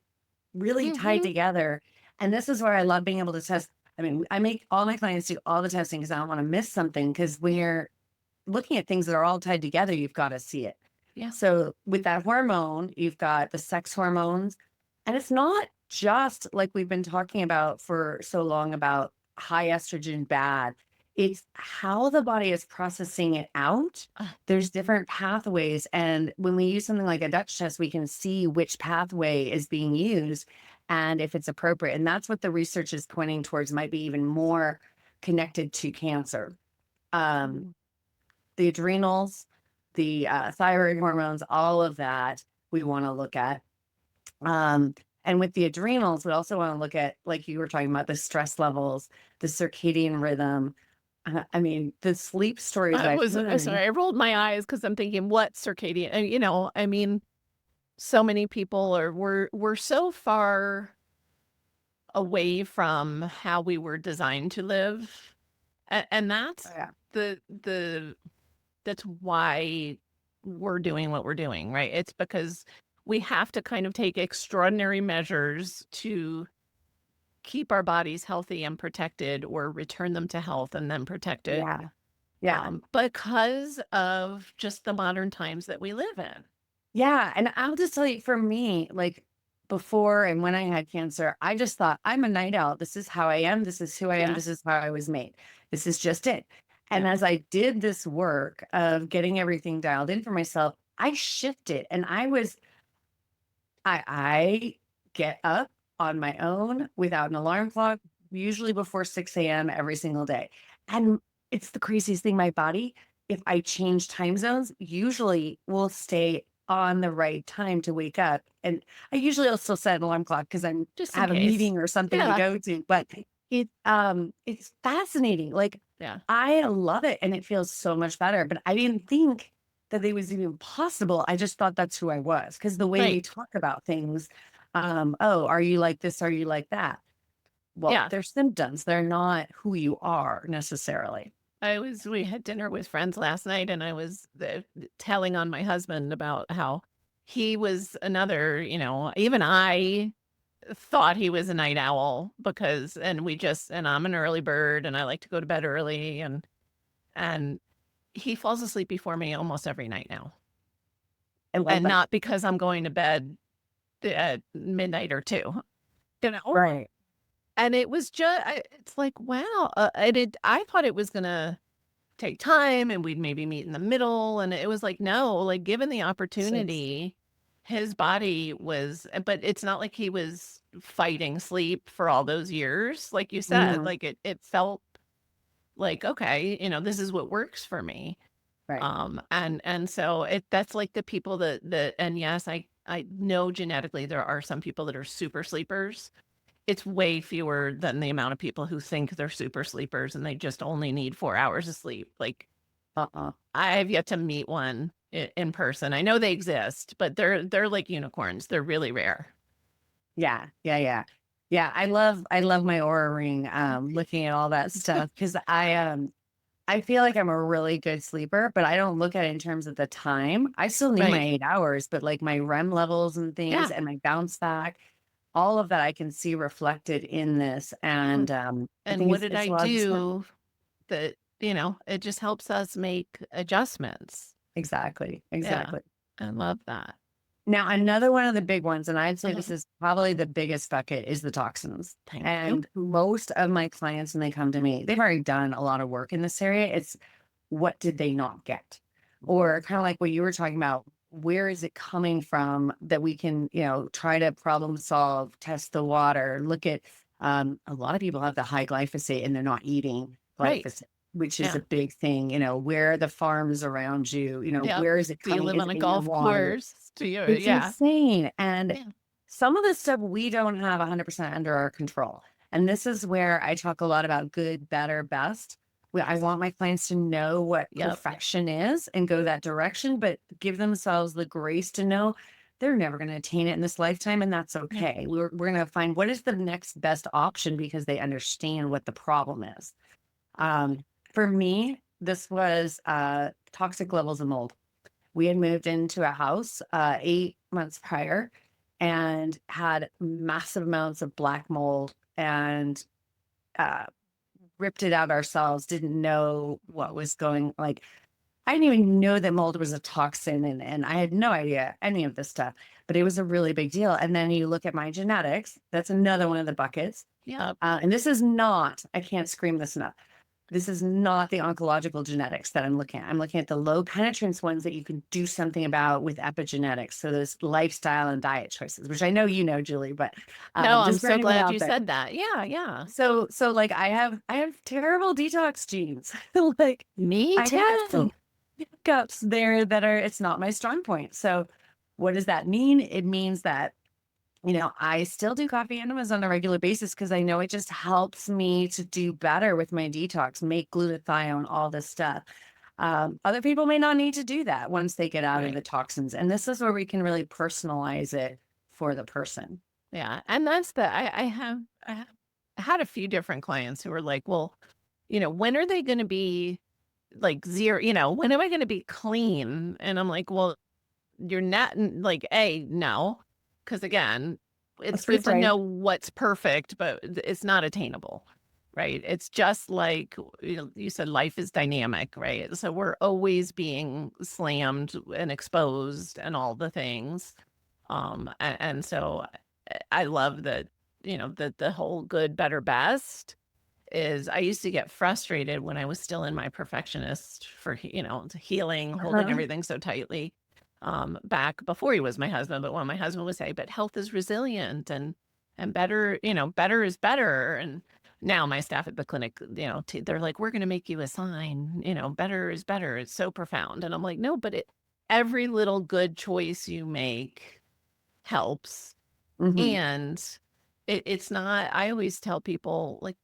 Speaker 1: really tied together. And this is where I love being able to test. I mean, I make all my clients do all the testing because I don't want to miss something. Because when you're looking at things that are all tied together, you've got to see it.
Speaker 4: Yeah.
Speaker 1: So with that hormone, you've got the sex hormones, and it's not just like we've been talking about for so long about high estrogen bad. It's how the body is processing it out. There's different pathways. And when we use something like a Dutch test, we can see which pathway is being used and if it's appropriate. And that's what the research is pointing towards, might be even more connected to cancer. The adrenals, the thyroid hormones, all of that we want to look at. And with the adrenals, we also want to look at, like you were talking about, the stress levels, the circadian rhythm. I mean, the sleep stories.
Speaker 4: I rolled my eyes because I'm thinking, what circadian? And, I mean, so many people we're so far away from how we were designed to live, and that's that's why we're doing what we're doing, right? It's because we have to kind of take extraordinary measures to keep our bodies healthy and protected, or return them to health and then protected.
Speaker 1: Yeah.
Speaker 4: Because of just the modern times that we live in.
Speaker 1: Yeah. And I'll just tell you, for me, like before and when I had cancer, I just thought, I'm a night owl. This is how I am. This is who I am. This is how I was made. This is just it. And as I did this work of getting everything dialed in for myself, I shifted, and I get up on my own without an alarm clock, usually before 6 a.m. every single day. And it's the craziest thing. My body, if I change time zones, usually will stay on the right time to wake up. And I usually will still set an alarm clock because I'm
Speaker 4: Just
Speaker 1: have a meeting or something to go to. But it's fascinating. Like, I love it, and it feels so much better. But I didn't think that it was even possible. I just thought that's who I was, because the way we talk about things, oh, are you like this? Are you like that? Well, they're symptoms. They're not who you are necessarily.
Speaker 4: We had dinner with friends last night, and I was telling on my husband about how he was another, even I thought he was a night owl and I'm an early bird and I like to go to bed early, and he falls asleep before me almost every night now. And not because I'm going to bed at midnight or 2,
Speaker 1: Right.
Speaker 4: And it was just, it's like, wow. I thought it was going to take time and we'd maybe meet in the middle. And it was like, no, like given the
Speaker 1: Six.
Speaker 4: opportunity, his body was, but it's not like he was fighting sleep for all those years. Like you said,
Speaker 1: Mhm.
Speaker 4: like it felt like, okay, this is what works for me.
Speaker 1: Right.
Speaker 4: And so that's like the people and yes, I know genetically there are some people that are super sleepers. It's way fewer than the amount of people who think they're super sleepers and they just only need 4 hours of sleep. Like
Speaker 1: Uh-uh.
Speaker 4: I've yet to meet one in person. I know they exist, but they're like unicorns. They're really rare.
Speaker 1: Yeah. Yeah. Yeah. Yeah. I love my aura ring, looking at all that stuff because I feel like I'm a really good sleeper, but I don't look at it in terms of the time. I still need my
Speaker 4: Right.
Speaker 1: 8 hours, but like my REM levels and things
Speaker 4: Yeah.
Speaker 1: and my bounce back, all of that I can see reflected in this.
Speaker 4: Mm.
Speaker 1: And I
Speaker 4: And
Speaker 1: think
Speaker 4: what
Speaker 1: it's
Speaker 4: did
Speaker 1: it's
Speaker 4: I
Speaker 1: a lot of smart.
Speaker 4: do that, it just helps us make adjustments.
Speaker 1: Exactly.
Speaker 4: Yeah.
Speaker 1: Exactly.
Speaker 4: I love that.
Speaker 1: Now, another one of the big ones, and I'd say this
Speaker 4: Mhm.
Speaker 1: is probably the biggest bucket, is the toxins.
Speaker 4: Thank you.
Speaker 1: And most of my clients, when they come to me, they've already done a lot of work in this area. It's what did they not get? Or kind of like what you were talking about, where is it coming from that we can, try to problem solve, test the water, look at a lot of people have the high glyphosate and they're not eating
Speaker 4: Right.
Speaker 1: glyphosate, which is
Speaker 4: Yeah.
Speaker 1: a big thing. Where are the farms around you?
Speaker 4: Yep.
Speaker 1: Where is it
Speaker 4: Do you
Speaker 1: coming?
Speaker 4: live
Speaker 1: Is
Speaker 4: on
Speaker 1: it
Speaker 4: a
Speaker 1: in your
Speaker 4: golf
Speaker 1: water?
Speaker 4: course? Do you?
Speaker 1: It's
Speaker 4: Yeah.
Speaker 1: insane, and
Speaker 4: Yeah.
Speaker 1: some of the stuff we don't have 100% under our control, and this is where I talk a lot about good, better, best. I want my clients to know what
Speaker 4: Yep.
Speaker 1: perfection is and go that direction, but give themselves the grace to know they're never gonna attain it in this lifetime, and that's
Speaker 4: Yeah.
Speaker 1: okay. We're gonna find what is the next best option because they understand what the problem is. Um, for me, this was, toxic levels of mold. We had moved into a house 8 months prior and had massive amounts of black mold and uh, ripped it out ourselves. Didn't know what was going like. I didn't even know that mold was a toxin and I had no idea any of this stuff, but it was a really big deal. And then you look at my genetics, that's another one of the buckets.
Speaker 4: Yep.
Speaker 1: And this is not, I can't scream this enough. This is not the oncological genetics that I'm looking at. I'm looking at the low penetrance ones that you can do something about with epigenetics. So those lifestyle and diet choices, which I know Julie, but
Speaker 4: No, I'm
Speaker 1: just for
Speaker 4: so
Speaker 1: anyone
Speaker 4: glad
Speaker 1: out
Speaker 4: you
Speaker 1: there.
Speaker 4: said that. Yeah. Yeah.
Speaker 1: So like I have terrible detox genes. Like
Speaker 4: Me
Speaker 1: I have some
Speaker 4: too.
Speaker 1: hiccups there that are it's not my strong point. So what does that mean? It means that I still do coffee enemas on a regular basis because I know it just helps me to do better with my detox, make glutathione, all this stuff. Other people may not need to do that once they get out of
Speaker 4: Right.
Speaker 1: the toxins. And this is where we can really personalize it for the person.
Speaker 4: Yeah. And that's I had a few different clients who were like, well, when are they going to be like zero? When am I going to be clean? And I'm like, well, you're not like, no, because again, it's
Speaker 1: Let's
Speaker 4: good to
Speaker 1: reframe.
Speaker 4: know what's perfect, but it's not attainable. Right. It's just like, you said life is dynamic, right? So we're always being slammed and exposed and all the things. And so I love that, that the whole good, better, best is I used to get frustrated when I was still in my perfectionist for, healing, holding
Speaker 1: Uh-huh.
Speaker 4: everything so tightly, back before he was my husband. But when my husband would say, but health is resilient and better, better is better. And now my staff at the clinic, they're like, we're going to make you a sign, better is better. It's so profound. And I'm like, no, but every little good choice you make helps.
Speaker 1: Hmm.
Speaker 4: And it's not, I always tell people, like,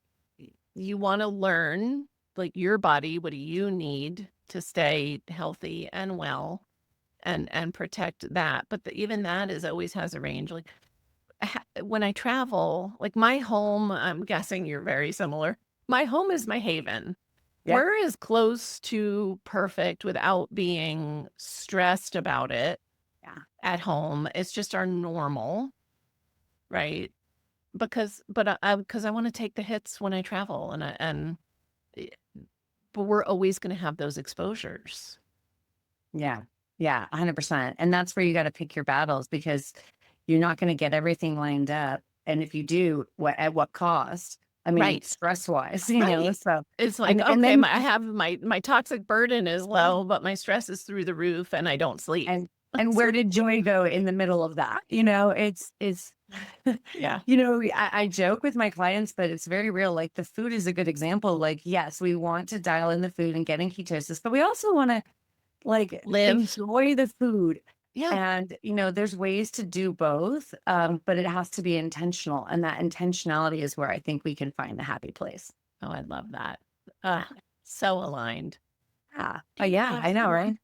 Speaker 4: you want to learn, like, your body, what do you need to stay healthy and well and protect that. But even that is always has a range. Like, when I travel, like my home, I'm guessing you're very similar. My home is my haven.
Speaker 1: Yeah.
Speaker 4: We're as close to perfect without being stressed about it
Speaker 1: Yeah.
Speaker 4: at home. It's just our normal, right? Because I want to take the hits when I travel, eh, but we're always going to have those exposures.
Speaker 1: Yeah. Yeah. 100%. And that's where you got to pick your battles because you're not going to get everything lined up And if you do, at what cost? I mean,
Speaker 4: Right.
Speaker 1: stress wise, you know,
Speaker 4: Right.
Speaker 1: so,
Speaker 4: It's like,
Speaker 1: and
Speaker 4: okay,
Speaker 1: then,
Speaker 4: I have my toxic burden is low, but my stress is through the roof and I don't sleep.
Speaker 1: and where
Speaker 4: So,
Speaker 1: did joy go in the middle of that? You know, it's,
Speaker 4: yeah.
Speaker 1: you know, I joke with my clients, but it's very real. Like the food is a good example. Like, yes, we want to dial in the food and get in ketosis, but we also want to like
Speaker 4: Live.
Speaker 1: enjoy the food.
Speaker 4: Yeah.
Speaker 1: And, you know, there's ways to do both, but it has to be intentional. And that intentionality is where I think we can find the happy place.
Speaker 4: Oh, I love that. Uh, so aligned.
Speaker 1: Yeah.
Speaker 4: Do
Speaker 1: Oh,
Speaker 4: you
Speaker 1: yeah,
Speaker 4: have
Speaker 1: I know,
Speaker 4: some
Speaker 1: right?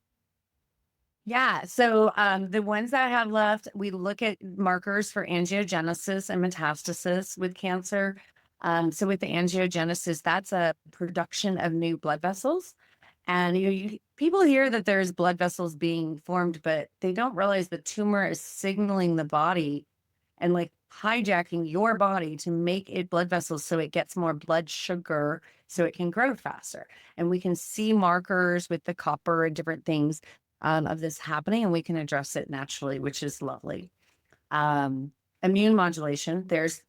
Speaker 1: Yeah. So the ones that I have left, we look at markers for angiogenesis and metastasis with cancer. So with the angiogenesis, that's a production of new blood vessels. And people hear that there's blood vessels being formed, but they don't realize the tumor is signaling the body and like hijacking your body to make it blood vessels so it gets more blood sugar so it can grow faster. And we can see markers with the copper and different things of this happening, and we can address it naturally, which is lovely. Um, Immune modulation, there's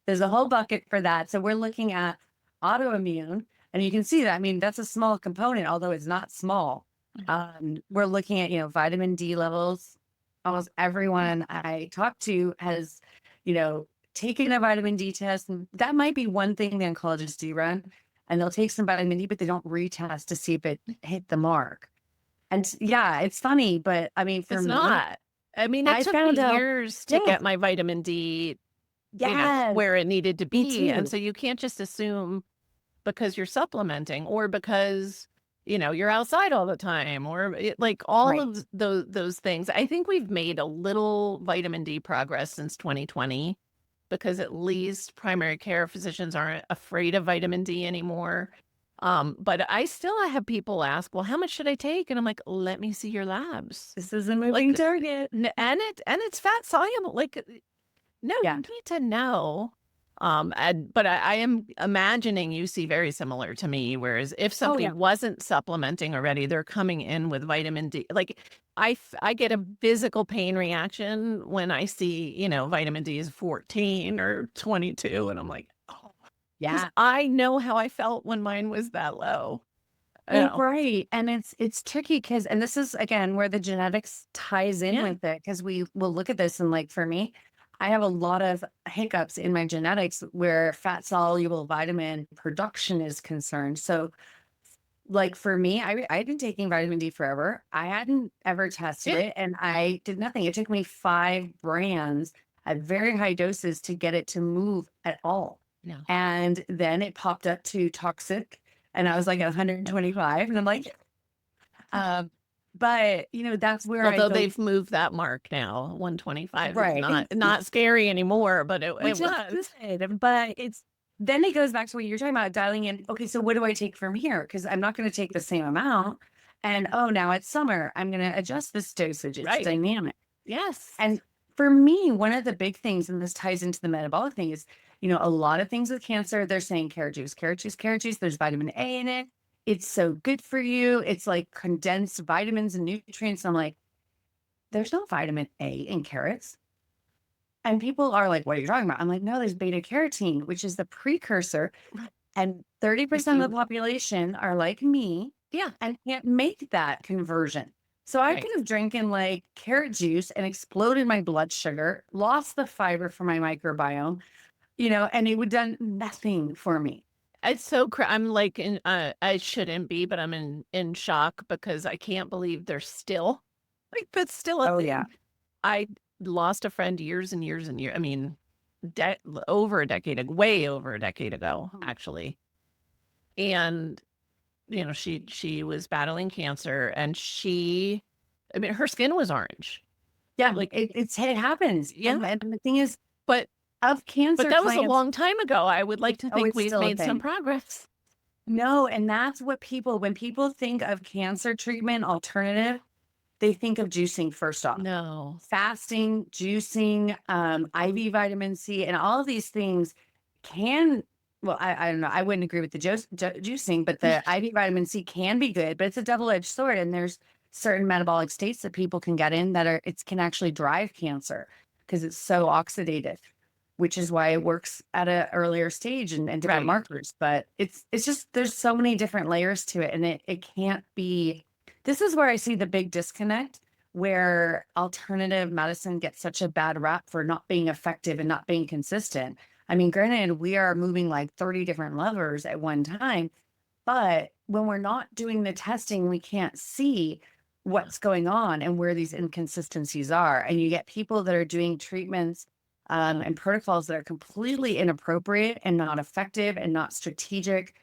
Speaker 1: a whole bucket for that. So we're looking at autoimmune, and you can see that. I mean, that's a small component, although it's not small. We're looking at, you know, vitamin D levels. Almost everyone I talk to has, you know, taken a vitamin D test, and that might be one thing the oncologists do run. And they'll take some vitamin D, but they don't retest to see if it hit the mark. And yeah, it's funny, but I mean, for
Speaker 4: It's
Speaker 1: me,
Speaker 4: not. I mean, it
Speaker 1: I
Speaker 4: took me
Speaker 1: found out,
Speaker 4: years to
Speaker 1: yeah,
Speaker 4: get my vitamin D,
Speaker 1: yes,
Speaker 4: where it needed to
Speaker 1: me
Speaker 4: be. And
Speaker 1: too.
Speaker 4: so you can't just assume because you're supplementing or because, you're outside all the time or like all
Speaker 1: Right.
Speaker 4: of those things. I think we've made a little vitamin D progress since 2020 because at least primary care physicians aren't afraid of vitamin D anymore. But I have people ask, well, how much should I take? And I'm like, let me see your labs.
Speaker 1: This is a moving target.
Speaker 4: And it's fat soluble. Like, no, you
Speaker 1: Yeah.
Speaker 4: need to know. But I am imagining you see very similar to me. Whereas if
Speaker 1: Oh,
Speaker 4: somebody
Speaker 1: yeah.
Speaker 4: wasn't supplementing already, they're coming in with vitamin D. Like I get a physical pain reaction when I see, vitamin D is 14 or 22. And I'm like, oh, because
Speaker 1: Yeah.
Speaker 4: I know how I felt when mine was that low. You
Speaker 1: Well,
Speaker 4: know,
Speaker 1: right. And it's tricky because, and this is again where the genetics ties in
Speaker 4: yeah,
Speaker 1: with it, because we will look at this and like for me, I have a lot of hiccups in my genetics where fat soluble vitamin production is concerned. So like for me, I'd been taking vitamin D forever. I hadn't ever tested
Speaker 4: yeah,
Speaker 1: it and I did nothing. It took me 5 brands at very high doses to get it to move at all.
Speaker 4: no.
Speaker 1: And then it popped up to toxic and I was like at 125 and I'm like, um, but you know, that's where I
Speaker 4: Although
Speaker 1: go,
Speaker 4: they've moved that mark now, 125 is
Speaker 1: right.
Speaker 4: not scary anymore, but it
Speaker 1: Which is
Speaker 4: was.
Speaker 1: good, but it's then it goes back to what you're talking about, dialing in. Okay, so what do I take from here? Because I'm not going to take the same amount. And oh, now it's summer. I'm going to adjust this dosage. It's
Speaker 4: Right.
Speaker 1: dynamic.
Speaker 4: Yes.
Speaker 1: And for me, one of the big things, and this ties into the metabolic thing, is you know, a lot of things with cancer, they're saying carrot juice, carrot juice, carrot juice. There's vitamin A in it. It's so good for you. It's like condensed vitamins and nutrients. I'm like, there's no vitamin A in carrots. And people are like, what are you talking about? I'm like, no, there's beta carotene, which is the precursor.
Speaker 4: Right.
Speaker 1: And 30% of the population are like me
Speaker 4: Yeah.
Speaker 1: and can't make that conversion. So I
Speaker 4: Right.
Speaker 1: could have drinking like carrot juice and exploded my blood sugar, lost the fiber for my microbiome, you know, and it would done nothing for me.
Speaker 4: It's I'm like I shouldn't be, but I'm in shock because I can't believe they're still like that's still a
Speaker 1: Oh yeah.
Speaker 4: thing. I lost a friend years and years and years. I mean, over a decade, way over a decade ago,
Speaker 1: Mhm.
Speaker 4: actually. And she was battling cancer, and I mean, her skin was orange.
Speaker 1: Yeah,
Speaker 4: Like,
Speaker 1: it happens.
Speaker 4: yeah,
Speaker 1: And the thing is,
Speaker 4: but
Speaker 1: of
Speaker 4: but
Speaker 1: cancer
Speaker 4: that was a
Speaker 1: plants,
Speaker 4: long time ago. I would like to
Speaker 1: oh,
Speaker 4: think
Speaker 1: it's
Speaker 4: we've
Speaker 1: still a
Speaker 4: made some
Speaker 1: thing.
Speaker 4: progress.
Speaker 1: No, and that's what when people think of cancer treatment alternative, they think of juicing first off.
Speaker 4: No.
Speaker 1: Fasting, juicing, IV vitamin C, and all of these things can, well, I don't know. I wouldn't agree with the juicing, but the IV vitamin C can be good, but it's a double-edged sword. And there's certain metabolic states that people can get in that it can actually drive cancer because it's so oxidative. which is why it works at an earlier stage and different
Speaker 4: Right.
Speaker 1: markers. But it's just there's so many different layers to it, and it can't be. This is where I see the big disconnect, where alternative medicine gets such a bad rap for not being effective and not being consistent. I mean, granted, we are moving like 30 different levers at one time, but when we're not doing the testing, we can't see what's going on and where these inconsistencies are. And you get people that are doing treatments and protocols that are completely inappropriate and not effective and not strategic.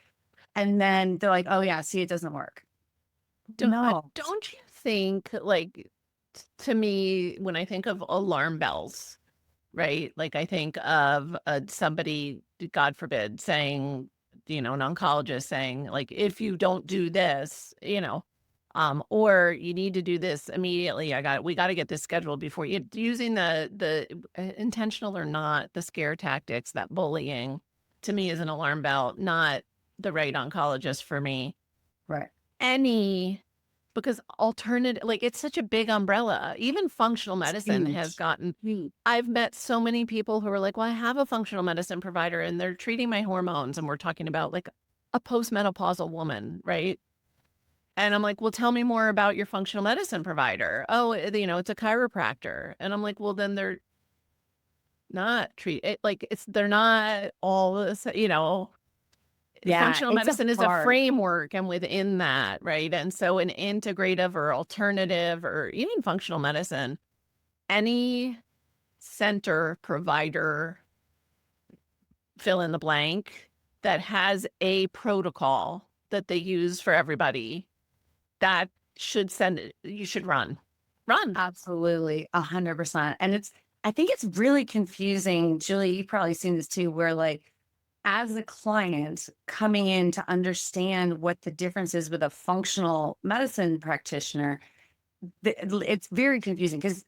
Speaker 1: And then they're like, oh, yeah, see, it doesn't work. No.
Speaker 4: Don't you think, like, to me, when I think of alarm bells, right? Like, I think of somebody, God forbid, saying, an oncologist saying, like, if you don't do this, or you need to do this immediately. We got to get this scheduled before you using the intentional or not, the scare tactics, that bullying to me is an alarm bell, not the right oncologist for me.
Speaker 1: Right.
Speaker 4: Because alternative, like, it's such a big umbrella. Even functional medicine has gotten, I've met so many people who are like, well, I have a functional medicine provider and they're treating my hormones. And we're talking about like a postmenopausal woman, right? And I'm like, well, tell me more about your functional medicine provider. Oh, it's a chiropractor. And I'm like, well, then they're not they're not all this,
Speaker 1: Yeah,
Speaker 4: functional
Speaker 1: it's
Speaker 4: medicine is a
Speaker 1: hard.
Speaker 4: framework, and within that, right? And so an integrative or alternative or even functional medicine, any center, provider, fill in the blank, that has a protocol that they use for everybody, that you should run.
Speaker 1: Absolutely, 100%. And I think it's really confusing. Julie, you've probably seen this too, where like, as a client coming in to understand what the difference is with a functional medicine practitioner, it's very confusing because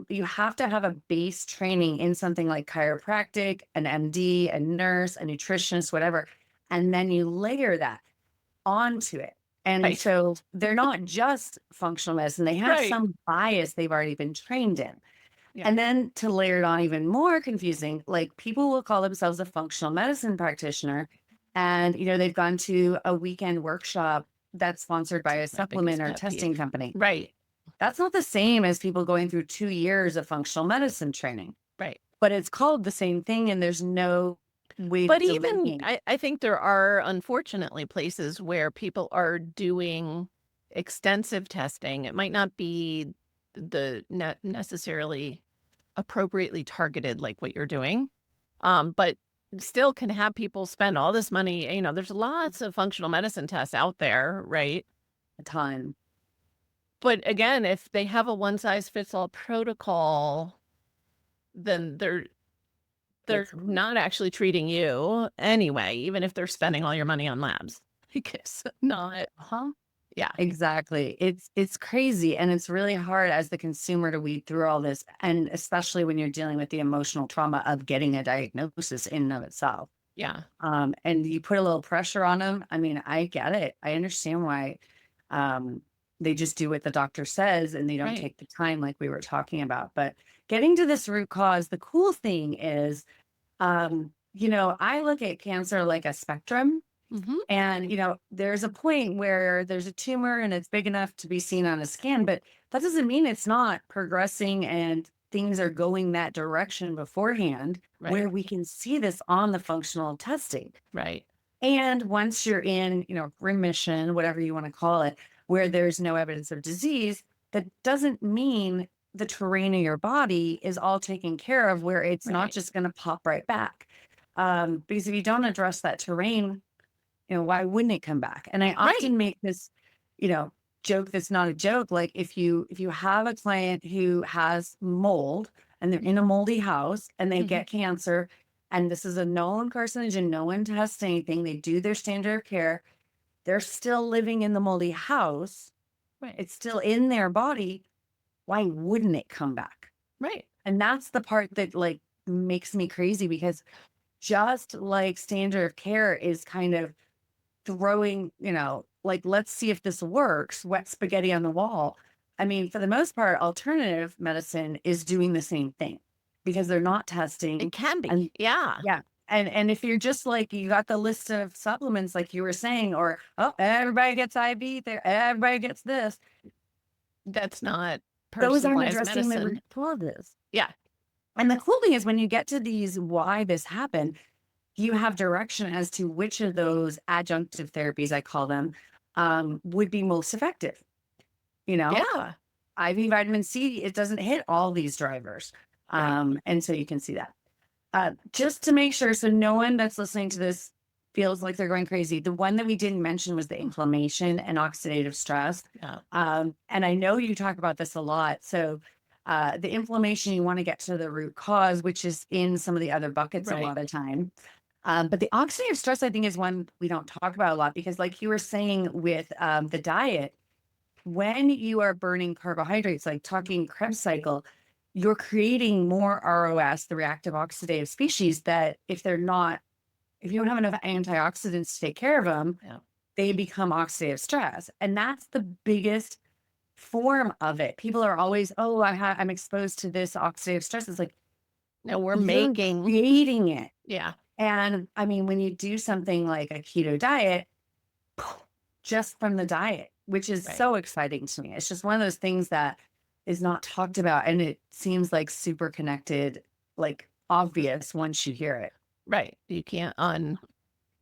Speaker 1: you have to have a base training in something like chiropractic, an MD, a nurse, a nutritionist, whatever. And then you layer that onto it. And
Speaker 4: Right.
Speaker 1: so they're not just functional medicine, they have
Speaker 4: Right.
Speaker 1: some bias they've already been trained in.
Speaker 4: Yeah.
Speaker 1: And then to layer it on even more confusing, like people will call themselves a functional medicine practitioner. And, they've gone to a weekend workshop that's sponsored by a
Speaker 4: My biggest
Speaker 1: supplement or
Speaker 4: pet peeve.
Speaker 1: testing company.
Speaker 4: Right.
Speaker 1: That's not the same as people going through 2 years of functional medicine training,
Speaker 4: Right.
Speaker 1: but it's called the same thing. And there's no way
Speaker 4: But
Speaker 1: to
Speaker 4: even,
Speaker 1: delineate.
Speaker 4: I think there are, unfortunately, places where people are doing extensive testing. It might not be necessarily appropriately targeted like what you're doing, but still can have people spend all this money. There's lots of functional medicine tests out there, right?
Speaker 1: A ton.
Speaker 4: But again, if they have a one-size-fits-all protocol, then they're not actually treating you anyway, even if they're spending all your money on labs. Because not, yeah,
Speaker 1: Exactly. It's crazy, and it's really hard as the consumer to weed through all this, and especially when you're dealing with the emotional trauma of getting a diagnosis in and of itself.
Speaker 4: yeah,
Speaker 1: And you put a little pressure on them. I mean, I get it. I understand why they just do what the doctor says and they don't
Speaker 4: right,
Speaker 1: take the time like we were talking about. But getting to this root cause, the cool thing is, I look at cancer like a spectrum.
Speaker 4: hmm
Speaker 1: And, there's a point where there's a tumor and it's big enough to be seen on a scan, but that doesn't mean it's not progressing and things are going that direction beforehand,
Speaker 4: right,
Speaker 1: where we can see this on the functional testing.
Speaker 4: right,
Speaker 1: And once you're in, remission, whatever you want to call it, where there's no evidence of disease, that doesn't mean the terrain of your body is all taken care of, where it's not
Speaker 4: right,
Speaker 1: just going to pop right back. Because if you don't address that terrain, why wouldn't it come back? And I
Speaker 4: right,
Speaker 1: often make this, joke that's not a joke. Like if you have a client who has mold and they're in a moldy house and they
Speaker 4: Mhm.
Speaker 1: get cancer, and this is a known carcinogen, no one tests anything, they do their standard of care, they're still living in the moldy house,
Speaker 4: right,
Speaker 1: it's still in their body, why wouldn't it come back?
Speaker 4: right,
Speaker 1: And that's the part that like makes me crazy, because just like standard of care is kind of throwing, like, let's see if this works, wet spaghetti on the wall. I mean, for the most part, alternative medicine is doing the same thing. because they're not testing.
Speaker 4: It can be.
Speaker 1: And
Speaker 4: Yeah.
Speaker 1: yeah. And if you're just like, you got the list of supplements, like you were saying, or, oh, everybody gets IV there, everybody gets this.
Speaker 4: That's not
Speaker 1: Those aren't
Speaker 4: personalized
Speaker 1: addressing the
Speaker 4: medicine.
Speaker 1: root causes.
Speaker 4: Yeah.
Speaker 1: And the cool thing is when you get to these, why this happened, you have direction as to which of those adjunctive therapies, I call them, would be most effective. You know,
Speaker 4: Yeah.
Speaker 1: IV vitamin C, it doesn't hit all these drivers. And so you can see that. Just to make sure, so no one that's listening to this feels like they're going crazy. The one that we didn't mention was the inflammation and oxidative stress.
Speaker 4: Yeah.
Speaker 1: And I know you talk about this a lot. So the inflammation, you want to get to the root cause, which is in some of the other buckets a
Speaker 4: Right.
Speaker 1: lot of time. But the oxidative stress, I think, is one we don't talk about a lot because, like you were saying with the diet, when you are burning carbohydrates, like talking Krebs cycle, you're creating more ROS, the reactive oxidative species, that if they're not, if you don't have enough antioxidants to take care of them,
Speaker 4: Yeah.
Speaker 1: they become oxidative stress. And that's the biggest form of it. People are always, oh, I'm exposed to this oxidative stress. It's like,
Speaker 4: No, we're
Speaker 1: you're
Speaker 4: making.
Speaker 1: creating it.
Speaker 4: Yeah.
Speaker 1: And I mean, when you do something like a keto diet, just from the diet, which is
Speaker 4: Right.
Speaker 1: so exciting to me. It's just one of those things that is not talked about. And it seems like super connected, like obvious once you hear it.
Speaker 4: Right. You can't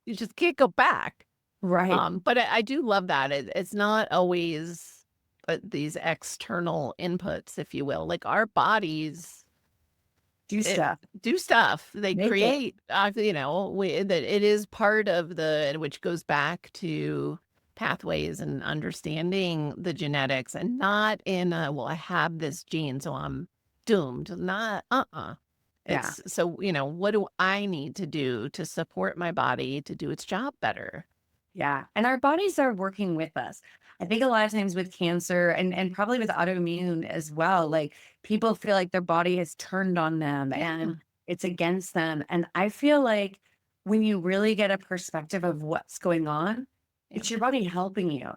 Speaker 4: you just can't go back.
Speaker 1: Right.
Speaker 4: But I do love that. It's not always these external inputs, if you will. Like our bodies
Speaker 1: Do stuff.
Speaker 4: do stuff. They
Speaker 1: Make it.
Speaker 4: create, that it is part of which goes back to pathways and understanding the genetics and not in well, I have this gene, so I'm doomed. Not,
Speaker 1: Yeah.
Speaker 4: It's so, what do I need to do to support my body to do its job better?
Speaker 1: Yeah. And our bodies are working with us. I think a lot of times with cancer and probably with autoimmune as well, like people feel like their body has turned on them and it's against them. And I feel like when you really get a perspective of what's going on, it's your body helping you.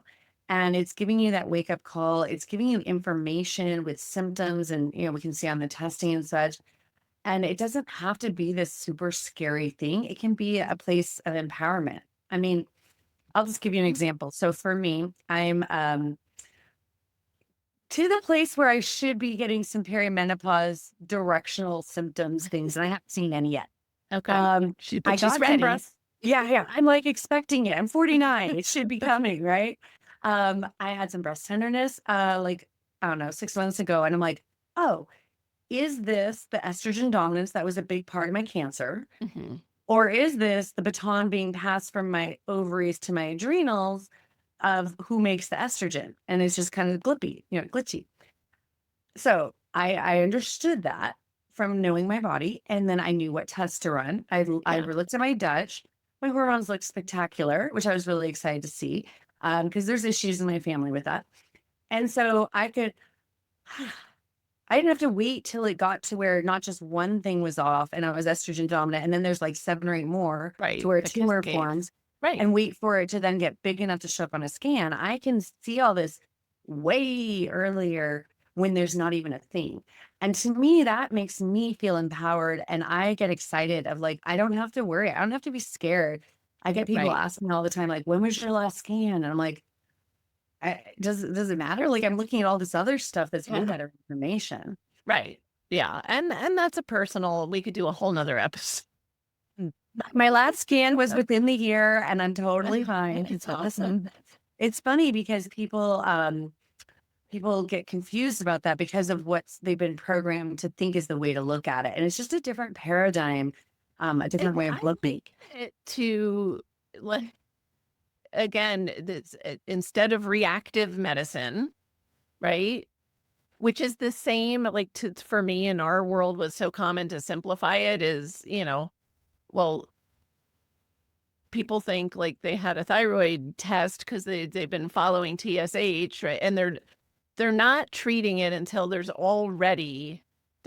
Speaker 1: And it's giving you that wake up call. It's giving you information with symptoms and, we can see on the testing and such. And it doesn't have to be this super scary thing. It can be a place of empowerment. I mean, I'll just give you an example. So for me, I'm to the place where I should be getting some perimenopause directional symptoms, things, and I haven't seen any yet.
Speaker 4: Okay.
Speaker 1: I
Speaker 4: She's
Speaker 1: got some
Speaker 4: ready.
Speaker 1: breast. Yeah. I'm like expecting it. I'm 49. It should be coming, right? I had some breast tenderness, like, I don't know, 6 months ago. And I'm like, oh, is this the estrogen dominance that was a big part of my cancer?
Speaker 4: Mhm.
Speaker 1: Or is this the baton being passed from my ovaries to my adrenals of who makes the estrogen? And it's just kind of glitchy. So I understood that from knowing my body. And then I knew what tests to run. I looked at my Dutch. My hormones looked spectacular, which I was really excited to see because there's issues in my family with that. And so I didn't have to wait till it got to where not just one thing was off and I was estrogen dominant. And then there's like 7 or 8 more
Speaker 4: Right.
Speaker 1: to where
Speaker 4: The
Speaker 1: tumor
Speaker 4: cascade.
Speaker 1: forms
Speaker 4: Right.
Speaker 1: and wait for it to then get big enough to show up on a scan. I can see all this way earlier when there's not even a thing. And to me, that makes me feel empowered. And I get excited of like, I don't have to worry. I don't have to be scared. I get people
Speaker 4: Right.
Speaker 1: asking me all the time, like, when was your last scan? And I'm like, does it matter? Like, I'm looking at all this other stuff that's way better information.
Speaker 4: Right. Yeah. And that's a personal, we could do a whole nother episode.
Speaker 1: My last scan was within the year and I'm totally fine.
Speaker 4: It's awesome.
Speaker 1: It's funny because people get confused about that because of what they've been programmed to think is the way to look at it. And it's just a different paradigm, a different way of looking.
Speaker 4: To like, again, this instead of reactive medicine, right? Which is the same, like for me in our world was so common to simplify it is, well, people think like they had a thyroid test because they've been following TSH, right? And they're not treating it until they're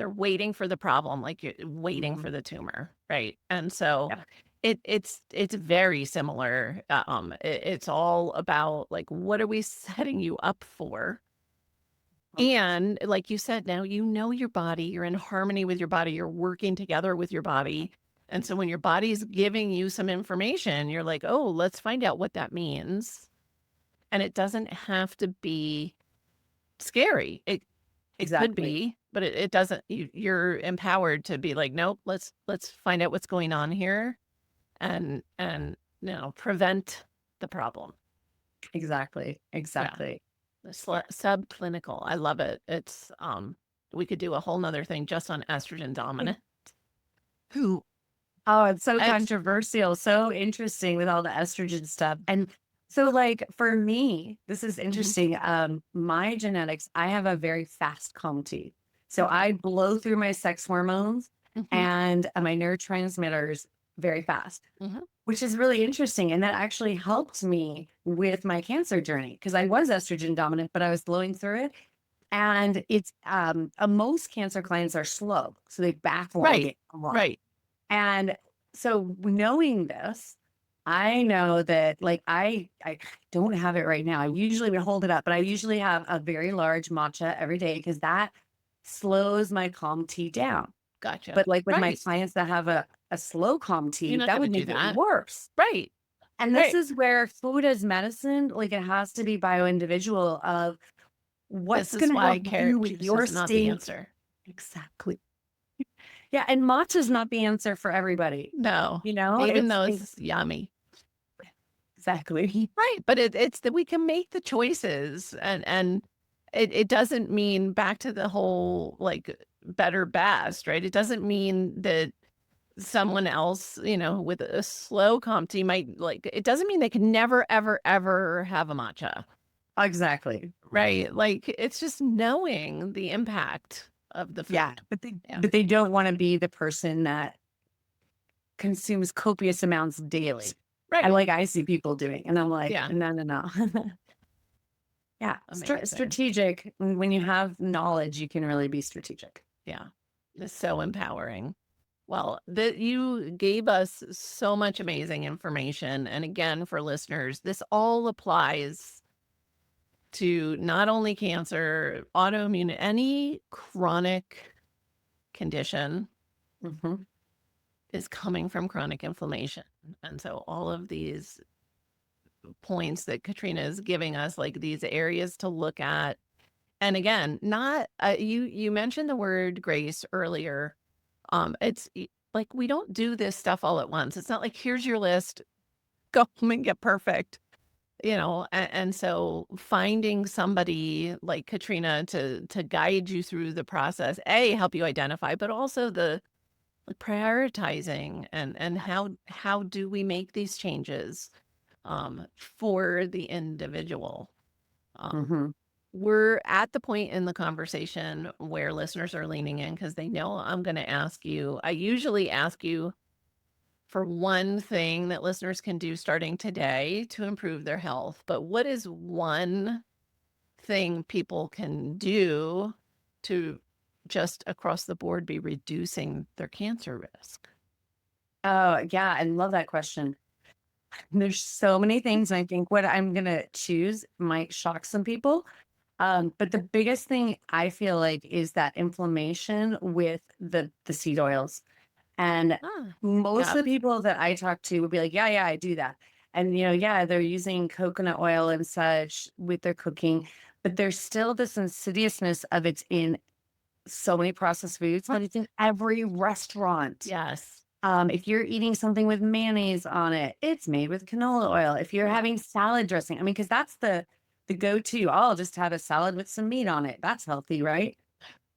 Speaker 4: waiting for the problem, like you're waiting for the tumor, right? And so it's very similar. It's all about like, what are we setting you up for? And like you said, now you know your body, you're in harmony with your body, you're working together with your body. And so when your body's giving you some information, you're like, oh, let's find out what that means. And it doesn't have to be scary. It could
Speaker 1: Exactly.
Speaker 4: be, but it doesn't. You're empowered to be like, nope, let's find out what's going on here and prevent the problem.
Speaker 1: Exactly.
Speaker 4: Yeah.
Speaker 1: Exactly.
Speaker 4: The subclinical. I love it. It's we could do a whole nother thing just on estrogen dominant. Who
Speaker 1: Oh, it's so
Speaker 4: I-
Speaker 1: controversial, so interesting with all the estrogen stuff. And so like for me, this is interesting. My genetics, I have a very fast COMT. So I blow through my sex hormones and my neurotransmitters very fast, which is really interesting. And that actually helped me with my cancer journey because I was estrogen dominant, but I was blowing through it. And it's most cancer clients are slow, so they backlog
Speaker 4: Right.
Speaker 1: it a lot.
Speaker 4: Right.
Speaker 1: And so knowing this, I know that like I don't have it right now. I usually would hold it up, but I usually have a very large matcha every day because that slows my COMT down.
Speaker 4: Gotcha.
Speaker 1: But like with my
Speaker 4: Right.
Speaker 1: clients that have a slow COMT,
Speaker 4: You're not
Speaker 1: that would
Speaker 4: gonna do
Speaker 1: make it
Speaker 4: that.
Speaker 1: worse.
Speaker 4: Right.
Speaker 1: And this
Speaker 4: Right.
Speaker 1: is where food as medicine, like it has to be bio-individual of what's
Speaker 4: This is
Speaker 1: going to
Speaker 4: why
Speaker 1: help you with
Speaker 4: juice
Speaker 1: your
Speaker 4: is not the
Speaker 1: state.
Speaker 4: answer.
Speaker 1: Exactly. Yeah, and matcha is not the answer for everybody.
Speaker 4: No.
Speaker 1: You know,
Speaker 4: Even though it's yummy.
Speaker 1: exactly.
Speaker 4: Right. But it's that we can make the choices and it doesn't mean back to the whole like better best, right? It doesn't mean that someone else, with a slow COMT might like it doesn't mean they can never, ever, ever have a matcha.
Speaker 1: Exactly.
Speaker 4: Right. Like it's just knowing the impact of the food.
Speaker 1: Yeah, but they don't want to be the person that consumes copious amounts daily.
Speaker 4: Right.
Speaker 1: And like I see people doing, and I'm like,
Speaker 4: Yeah.
Speaker 1: no. Yeah,
Speaker 4: Amazing.
Speaker 1: strategic. When you have knowledge, you can really be strategic.
Speaker 4: Yeah. It's so empowering. Well, you gave us so much amazing information. And again, for listeners, this all applies to not only cancer, autoimmune, any chronic condition is coming from chronic inflammation. And so all of these points that Katrina is giving us, like these areas to look at. And again, not you mentioned the word grace earlier. It's like we don't do this stuff all at once. It's not like here's your list, go home and get perfect. And so finding somebody like Katrina to guide you through the process, help you identify, but also the prioritizing and how do we make these changes for the individual. We're at the point in the conversation where listeners are leaning in because they know I'm going to ask you. I usually ask you for one thing that listeners can do starting today to improve their health. But what is one thing people can do to just across the board be reducing their cancer risk?
Speaker 1: Oh, yeah. I love that question. There's so many things. And I think what I'm going to choose might shock some people. But the biggest thing I feel like is that inflammation with the seed oils. And most of the people that I talk to would be like, yeah, I do that. And, they're using coconut oil and such with their cooking, but there's still this insidiousness of it's in so many processed foods, but it's in every restaurant.
Speaker 4: Yes.
Speaker 1: If you're eating something with mayonnaise on it, it's made with canola oil. If you're having salad dressing, because that's the go-to. I'll just have a salad with some meat on it. That's healthy, right?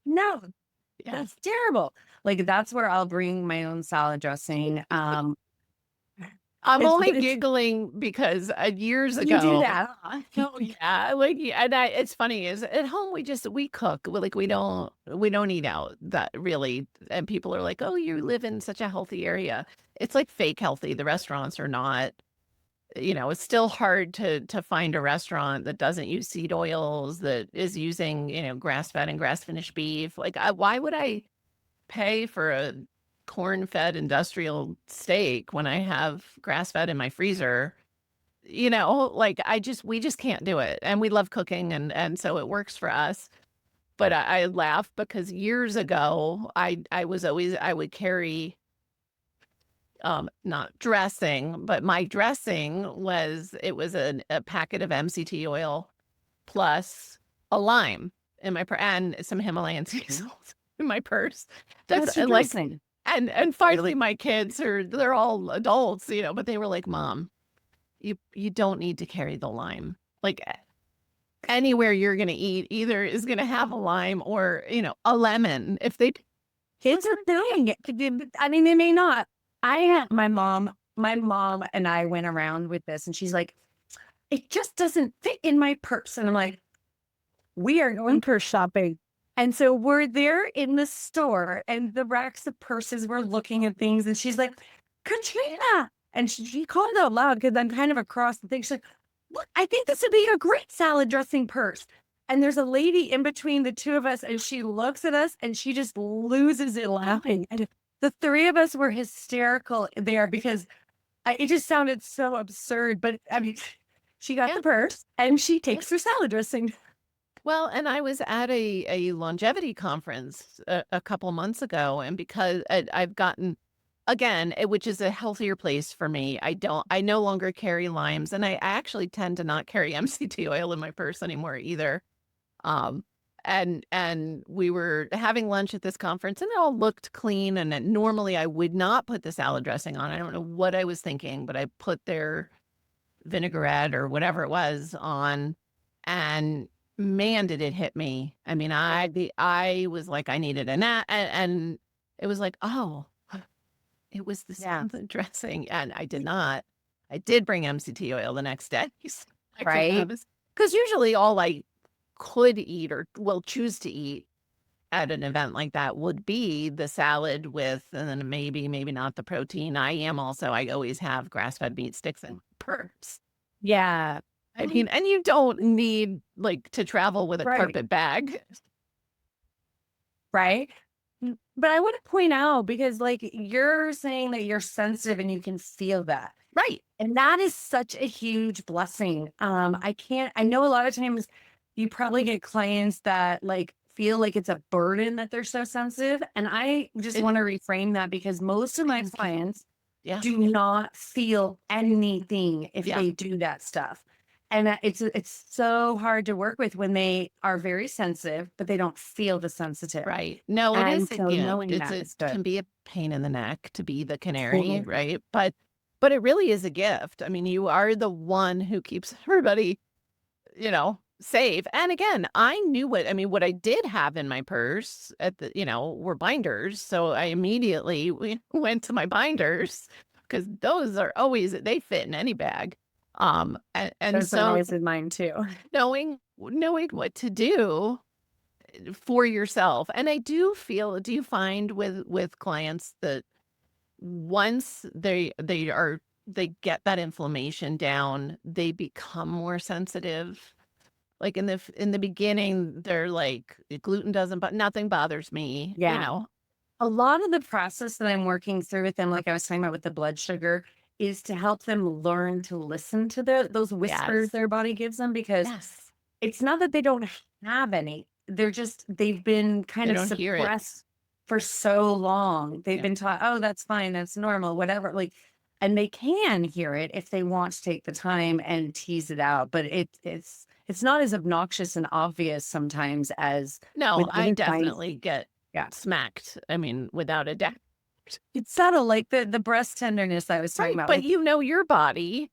Speaker 1: No, that's terrible. Like that's where I'll bring my own salad dressing.
Speaker 4: I'm only giggling because years ago.
Speaker 1: You do that.
Speaker 4: Oh yeah, and it's funny is at home we cook. We don't eat out that really, and people are like, oh, you live in such a healthy area. It's like fake healthy. The restaurants are not. It's still hard to find a restaurant that doesn't use seed oils, that is using grass-fed and grass-finished beef. Like why would I pay for a corn-fed industrial steak when I have grass-fed in my freezer? We just can't do it. And we love cooking and so it works for us. but I laugh because years ago, I would carry, not dressing, but my dressing it was a packet of MCT oil plus a lime in my and some Himalayan sea salt in my purse.
Speaker 1: That's
Speaker 4: And like,
Speaker 1: interesting.
Speaker 4: and finally my kids they're all adults, but they were like, Mom, you don't need to carry the lime. Like anywhere you're going to eat either is going to have a lime or, a lemon. If they
Speaker 1: Kids are doing it. I mean, they may not. I had my mom and I went around with this and she's like, it just doesn't fit in my purse. And I'm like, we are going purse shopping. And so we're there in the store and the racks of purses, we're looking at things. And she's like, Katrina. And she called it out loud because I'm kind of across the thing. She's like, look, I think this would be a great salad dressing purse. And there's a lady in between the two of us and she looks at us and she just loses it laughing. And the three of us were hysterical there because it just sounded so absurd. But I mean, she got the purse and she takes her salad dressing.
Speaker 4: Well, and I was at a longevity conference a couple months ago, and because I've gotten, again, which is a healthier place for me, I no longer carry limes, and I actually tend to not carry MCT oil in my purse anymore either. And we were having lunch at this conference, and it all looked clean, and normally I would not put the salad dressing on. I don't know what I was thinking, but I put their vinaigrette or whatever it was on, and man, did it hit me. I mean, I was like, I needed a nap, and it was like, oh, it was the salad dressing, and I did not. I did bring MCT oil the next day.
Speaker 1: Right.
Speaker 4: Because usually all I could eat or will choose to eat at an event like that would be the salad with, and then maybe not the protein. I always have grass-fed meat sticks and purse.
Speaker 1: Yeah.
Speaker 4: I mean, and you don't need like to travel with a
Speaker 1: Right.
Speaker 4: carpet bag.
Speaker 1: Right. But I want to point out because like you're saying that you're sensitive and you can feel that.
Speaker 4: Right.
Speaker 1: And that is such a huge blessing. I know a lot of times you probably get clients that like feel like it's a burden that they're so sensitive. And I just want to reframe that because most of my clients do not feel anything if they do that stuff. And it's so hard to work with when they are very sensitive, but they don't feel the sensitive.
Speaker 4: Right. No, it
Speaker 1: And
Speaker 4: is.
Speaker 1: so knowing that is good.
Speaker 4: Can be a pain in the neck to be the canary, right? But it really is a gift. I mean, you are the one who keeps everybody, safe. And again, I knew what I did have in my purse were binders. So I immediately went to my binders because those are always, they fit in any bag. And
Speaker 1: Those
Speaker 4: so
Speaker 1: are always in mine too.
Speaker 4: knowing what to do for yourself. And do you find with clients that once they get that inflammation down, they become more sensitive? Like in the beginning, they're like, gluten doesn't, but nothing bothers me.
Speaker 1: Yeah. A lot of the process that I'm working through with them, like I was talking about with the blood sugar, is to help them learn to listen to those whispers their body gives them because it's not that they don't have any. They've been kind of suppressed for so long. They've been taught, oh, that's fine, that's normal, whatever. Like, and they can hear it if they want to take the time and tease it out. But it's not as obnoxious and obvious sometimes as
Speaker 4: I definitely get smacked. I mean, without a doubt.
Speaker 1: It's subtle, like the breast tenderness I was talking about.
Speaker 4: But your body,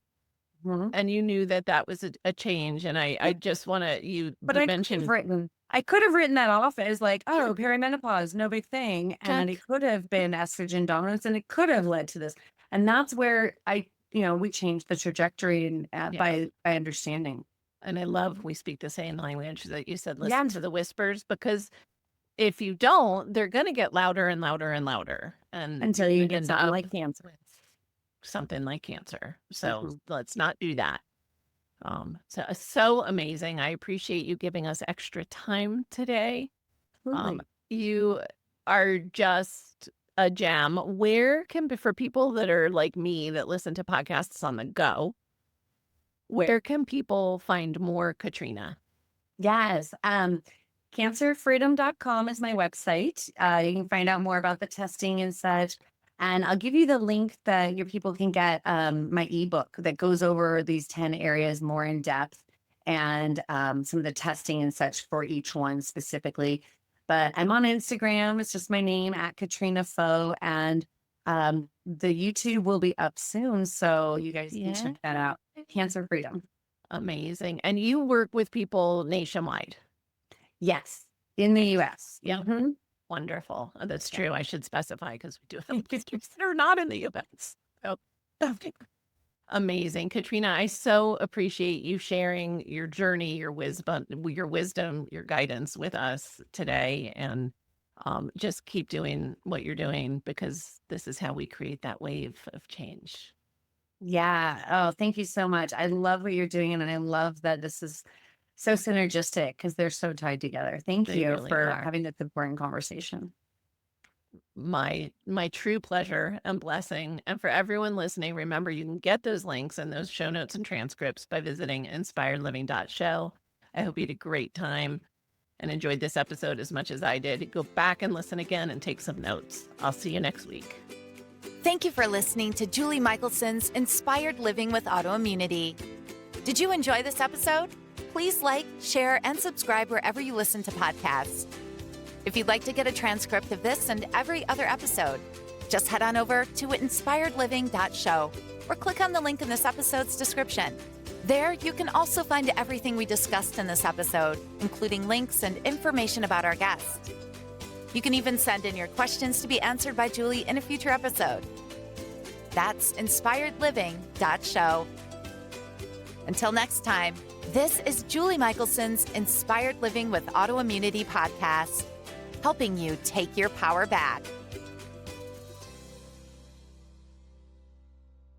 Speaker 4: and you knew that was a change. And I just want to mention.
Speaker 1: I could have written that off as like, oh, perimenopause, no big thing, and it could have been estrogen dominance, and it could have led to this. And that's where we changed the trajectory and by understanding.
Speaker 4: And I love we speak the same language that you said. Listen to the whispers because if you don't, they're going to get louder and louder and louder. And
Speaker 1: until you get something like cancer.
Speaker 4: Something like cancer. So let's not do that. So amazing. I appreciate you giving us extra time today. You are just a gem. Where for people that are like me that listen to podcasts on the go, where can people find more Katrina?
Speaker 1: Yes. Cancerfreedom.com is my website. You can find out more about the testing and such. And I'll give you the link that your people can get my ebook that goes over these 10 areas more in depth and some of the testing and such for each one specifically. But I'm on Instagram. It's just my name at Katrina Foe. And the YouTube will be up soon. So you guys can check that out. Cancer Freedom.
Speaker 4: Amazing. And you work with people nationwide?
Speaker 1: Yes, in the US.
Speaker 4: Yeah.
Speaker 1: Mm-hmm.
Speaker 4: Wonderful. That's true. I should specify because we do have listeners that are not in the US. Oh, okay. Amazing. Katrina, I so appreciate you sharing your journey, your wisdom, your guidance with us today. And just keep doing what you're doing, because this is how we create that wave of change.
Speaker 1: Yeah. Oh, thank you so much. I love what you're doing. And I love that this is so synergistic because they're so tied together. Thank
Speaker 4: They
Speaker 1: you
Speaker 4: really
Speaker 1: for
Speaker 4: are.
Speaker 1: having this important conversation.
Speaker 4: My true pleasure and blessing. And for everyone listening, remember you can get those links and those show notes and transcripts by visiting inspiredliving.show. I hope you had a great time and enjoyed this episode as much as I did. Go back and listen again and take some notes. I'll see you next week.
Speaker 2: Thank you for listening to Julie Michelson's Inspired Living with Autoimmunity. Did you enjoy this episode? Please like, share, and subscribe wherever you listen to podcasts. If you'd like to get a transcript of this and every other episode, just head on over to inspiredliving.show or click on the link in this episode's description. There, you can also find everything we discussed in this episode, including links and information about our guest. You can even send in your questions to be answered by Julie in a future episode. That's inspiredliving.show. Until next time, this is Julie Michelson's Inspired Living with Autoimmunity podcast, helping you take your power back.